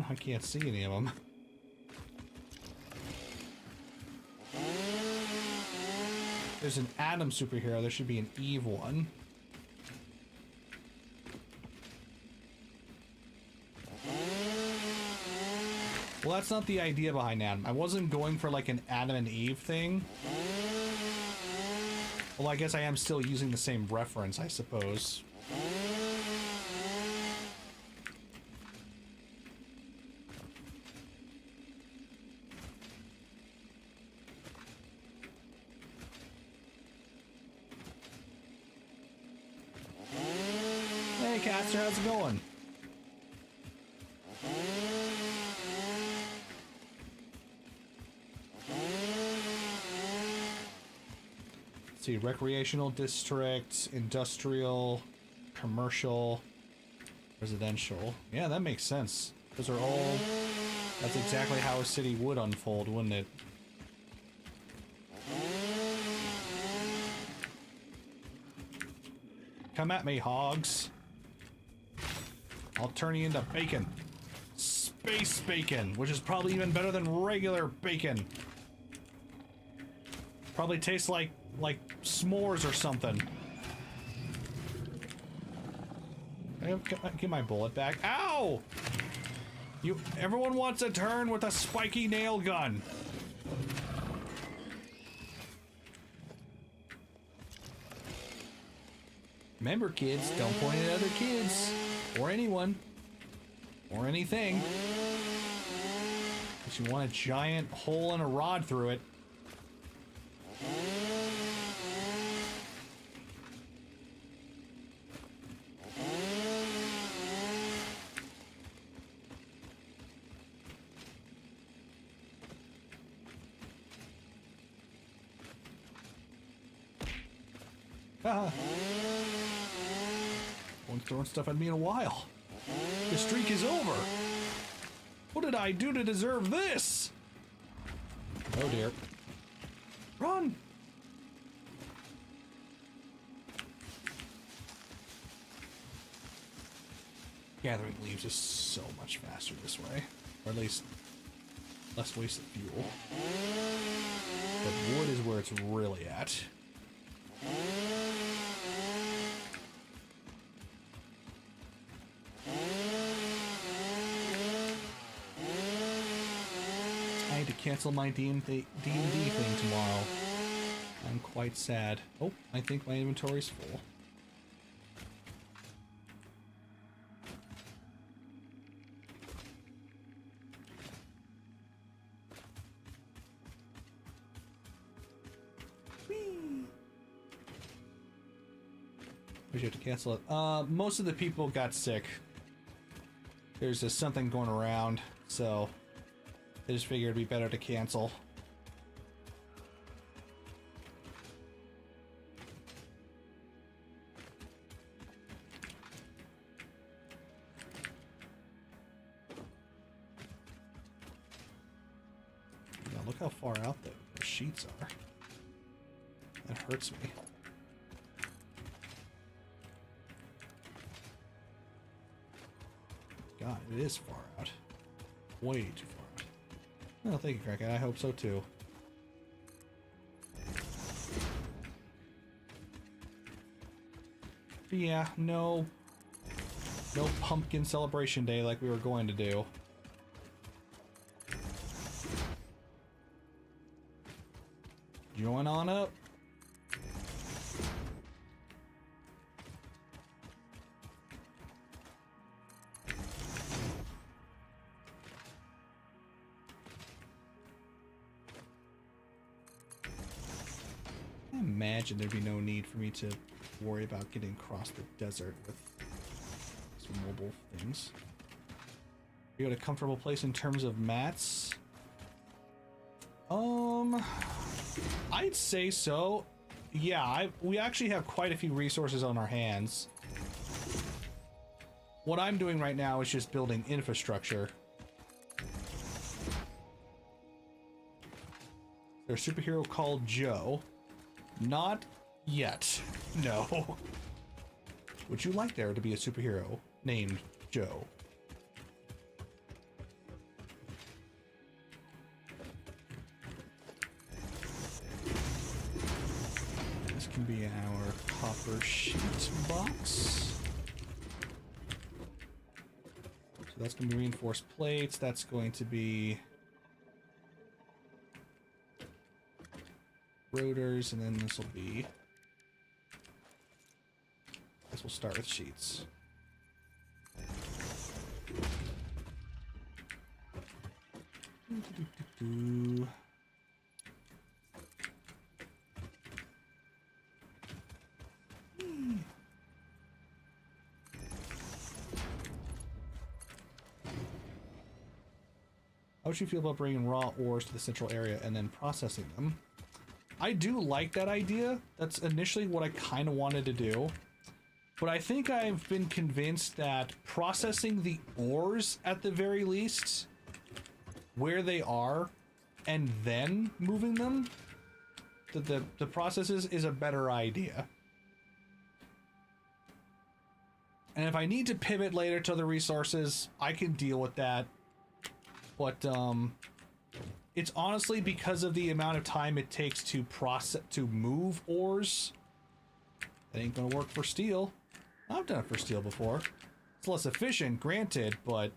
I can't see any of them. There's an Adam superhero. There should be an Eve one. Well, that's not the idea behind Adam. I wasn't going for like an Adam and Eve thing. Well, I guess I am still using the same reference, I suppose. Hey, Caster, how's it going? Let's see, recreational district, industrial, commercial, residential. Yeah, that makes sense. Those are all... That's exactly how a city would unfold, wouldn't it? Come at me, hogs. I'll turn you into bacon. Space bacon, which is probably even better than regular bacon. Probably tastes like s'mores or something. Get my bullet back. Ow! Everyone wants a turn with a spiky nail gun. Remember, kids, don't point at other kids, or anyone, or anything. Because you want a giant hole and a rod through it. Haha. One's throwing stuff at me in a while. The streak is over. What did I do to deserve this? Oh dear. Run! Gathering leaves is so much faster this way. Or at least less wasted fuel. But wood is where it's really at. I had to cancel my D&D thing tomorrow. I'm quite sad. Oh, I think my inventory's full. You have to cancel it. Most of the people got sick. There's just something going around, so they just figured it'd be better to cancel. Now look how far out the sheets are. That hurts me. God, it is far out. Way too far out. Oh, thank you, Crackhead. I hope so too. But yeah, no pumpkin celebration day like we were going to do. Join on up. I imagine there'd be no need for me to worry about getting across the desert with some mobile things. You got a comfortable place in terms of mats? I'd say so. Yeah, we actually have quite a few resources on our hands. What I'm doing right now is just building infrastructure. There's a superhero called Joe. Not yet. No. Would you like there to be a superhero named Joe? This can be our copper sheet box. So that's going to be reinforced plates. That's going to be rotors, and then this will be... I guess we'll start with sheets. How would you feel about bringing raw ores to the central area and then processing them? I do like that idea. That's initially what I kind of wanted to do. But I think I've been convinced that processing the ores at the very least, where they are, and then moving them, the processes is a better idea. And if I need to pivot later to other resources, I can deal with that. But it's honestly because of the amount of time it takes to move ores. That ain't gonna work for steel. I've done it for steel before. It's less efficient, granted, but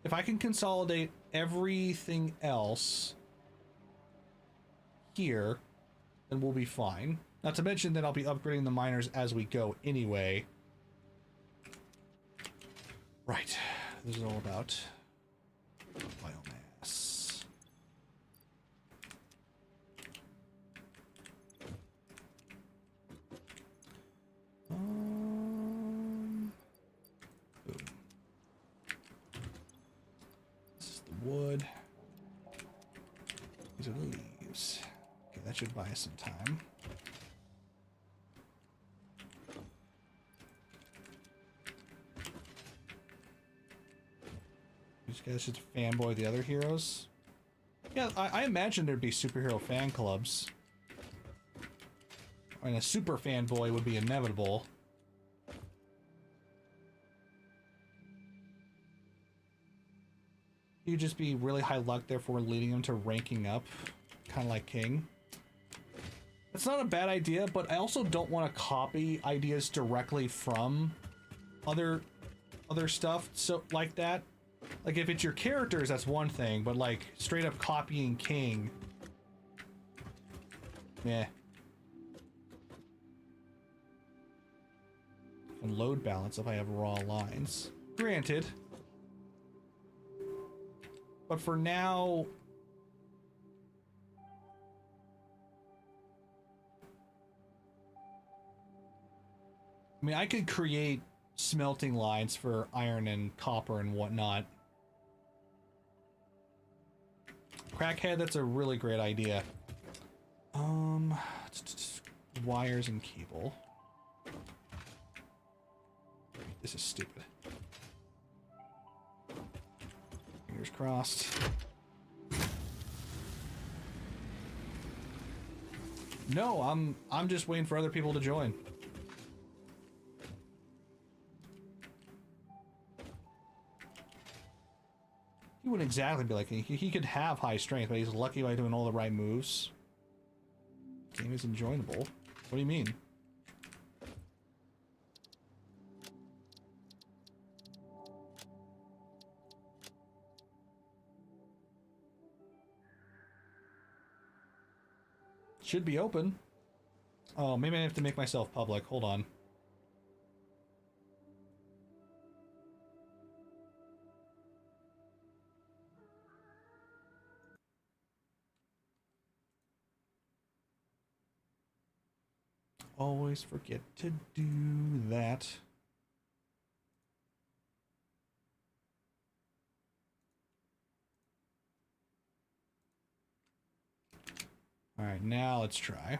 if I can consolidate everything else here, then we'll be fine. Not to mention that I'll be upgrading the miners as we go anyway. Right, this is all about biomass. Boom. This is the wood. These are the leaves. Okay, that should buy us some time. These guys should fanboy the other heroes. Yeah, I imagine there'd be superhero fan clubs. I mean, a super fanboy would be inevitable. You'd just be really high luck, therefore leading them to ranking up, kind of like King. It's not a bad idea, but I also don't want to copy ideas directly from other stuff, so like that. Like, if it's your characters, that's one thing, but like straight up copying King, meh. And load balance if I have raw lines. Granted. But for now, I mean, I could create smelting lines for iron and copper and whatnot. Crackhead, that's a really great idea. Wires and cable. This is stupid. Fingers crossed. No, I'm just waiting for other people to join. He wouldn't exactly be like he could have high strength, but he's lucky by doing all the right moves. Game is enjoyable. What do you mean? Should be open. Oh, maybe I have to make myself public. Hold on. Always forget to do that. All right, now let's try.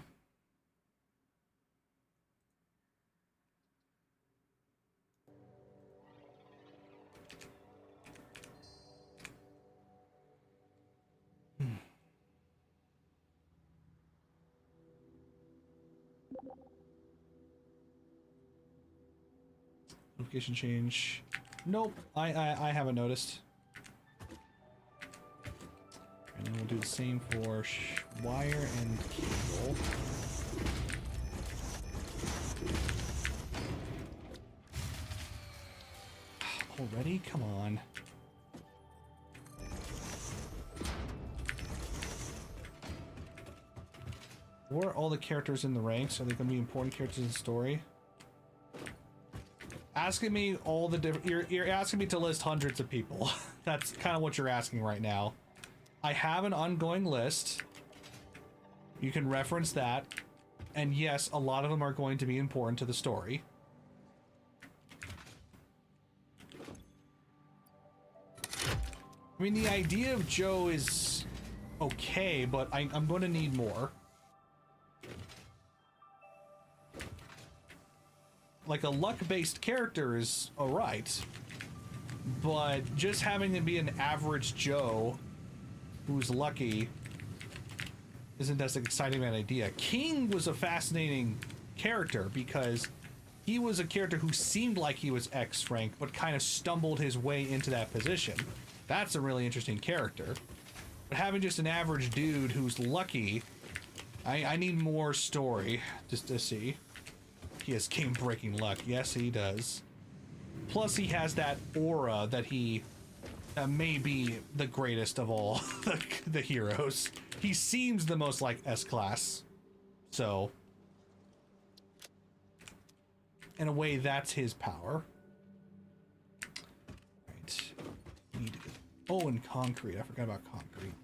Notification change. Nope, I haven't noticed. And then we'll do the same for wire and cable. Already? Come on. What are all the characters in the ranks? Are they going to be important characters in the story? Asking me all the different... You're asking me to list hundreds of people. That's kind of what you're asking right now. I have an ongoing list. You can reference that. And yes, a lot of them are going to be important to the story. I mean, the idea of Joe is okay, but I'm going to need more. Like, a luck-based character is alright, but just having him be an average Joe who's lucky isn't as exciting an idea. King was a fascinating character because he was a character who seemed like he was X rank, but kind of stumbled his way into that position. That's a really interesting character. But having just an average dude who's lucky, I need more story just to see. He has game-breaking luck. Yes, he does. Plus, he has that aura that he may be the greatest of all the heroes. He seems the most like S-class. So, in a way, that's his power. Right. Need to get... Oh, and concrete. I forgot about concrete.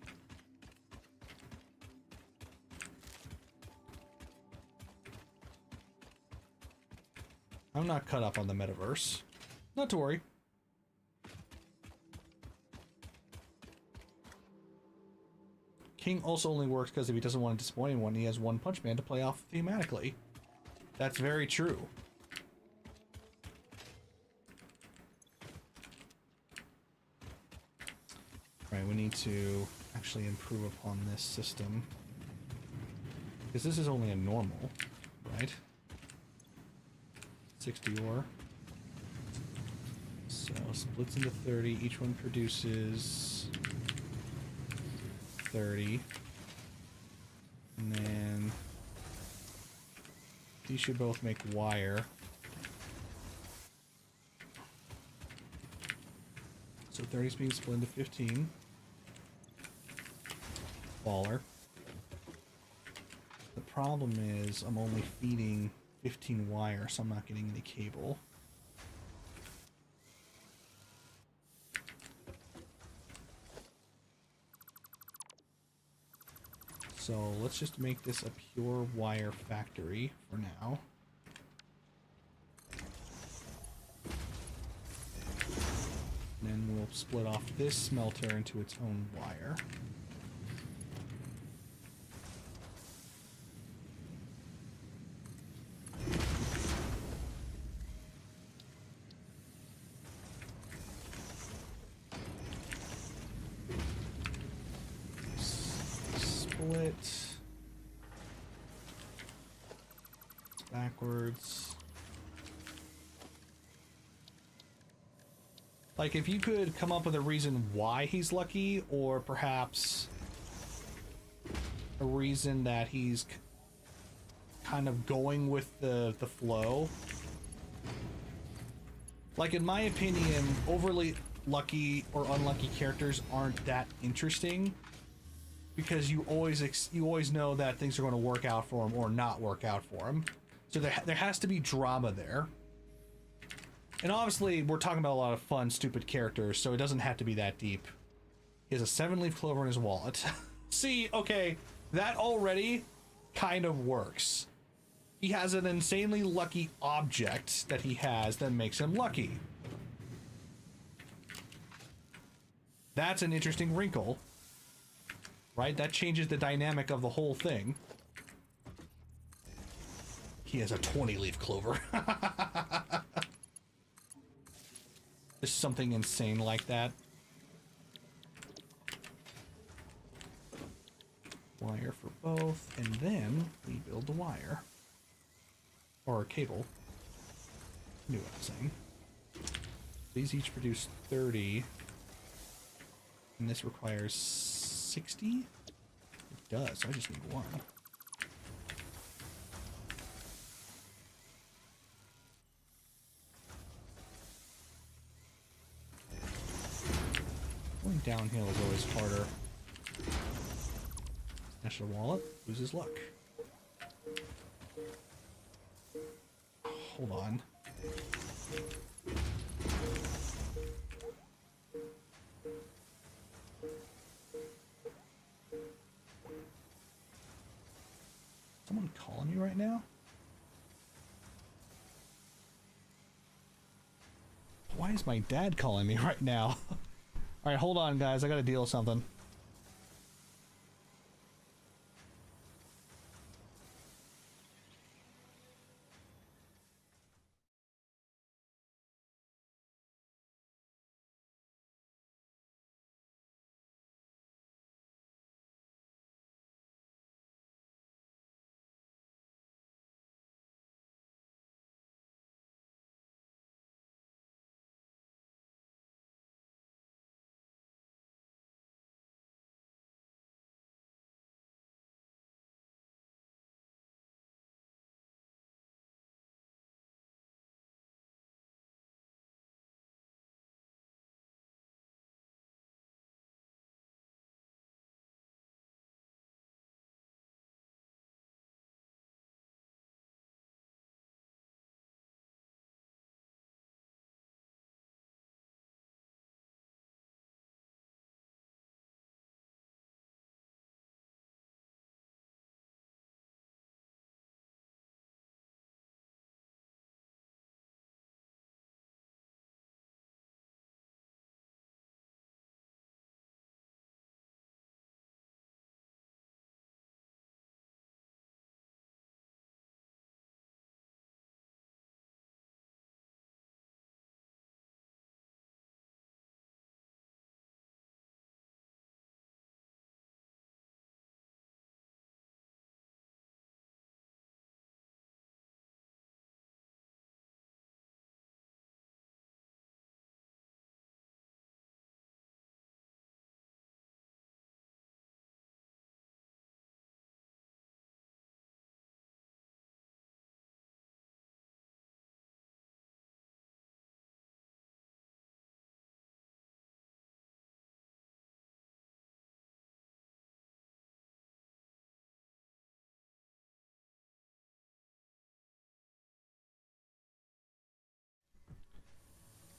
I'm not cut up on the metaverse. Not to worry. King also only works because if he doesn't want to disappoint anyone, he has One Punch Man to play off thematically. That's very true. Right, we need to actually improve upon this system. Because this is only a normal, right? 60 ore. So splits into 30. Each one produces 30. And then these should both make wire. So 30 is being split into 15. Baller. The problem is I'm only feeding 15 wire, so I'm not getting any cable. So let's just make this a pure wire factory for now. And then we'll split off this smelter into its own wire. Backwards. Like, if you could come up with a reason why he's lucky, or perhaps a reason that he's kind of going with the flow. Like, in my opinion, overly lucky or unlucky characters aren't that interesting, because you always know that things are going to work out for them or not work out for them. So there has to be drama there. And obviously, we're talking about a lot of fun, stupid characters, so it doesn't have to be that deep. He has a 7-leaf clover in his wallet. See, okay, that already kind of works. He has an insanely lucky object that he has that makes him lucky. That's an interesting wrinkle, right? That changes the dynamic of the whole thing. He has a 20-leaf clover. There's something insane like that. Wire for both, and then we build the wire. Or a cable. I knew what I was saying. These each produce 30. And this requires 60? It does, so I just need one. Going downhill is always harder. Smash the wallet, loses luck. Hold on. Someone calling me right now? Why is my dad calling me right now? Alright, hold on, guys. I gotta deal with something.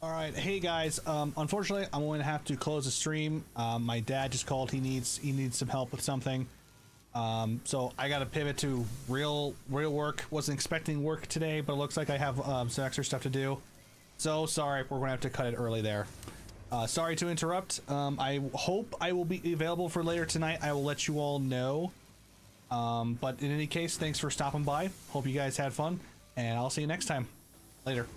All right, hey guys. Unfortunately, I'm going to have to close the stream. My dad just called. He needs some help with something. So I got to pivot to real work. Wasn't expecting work today, but it looks like I have some extra stuff to do. So sorry, we're gonna have to cut it early there. Sorry to interrupt. I hope I will be available for later tonight. I will let you all know. But in any case, thanks for stopping by. Hope you guys had fun, and I'll see you next time. Later.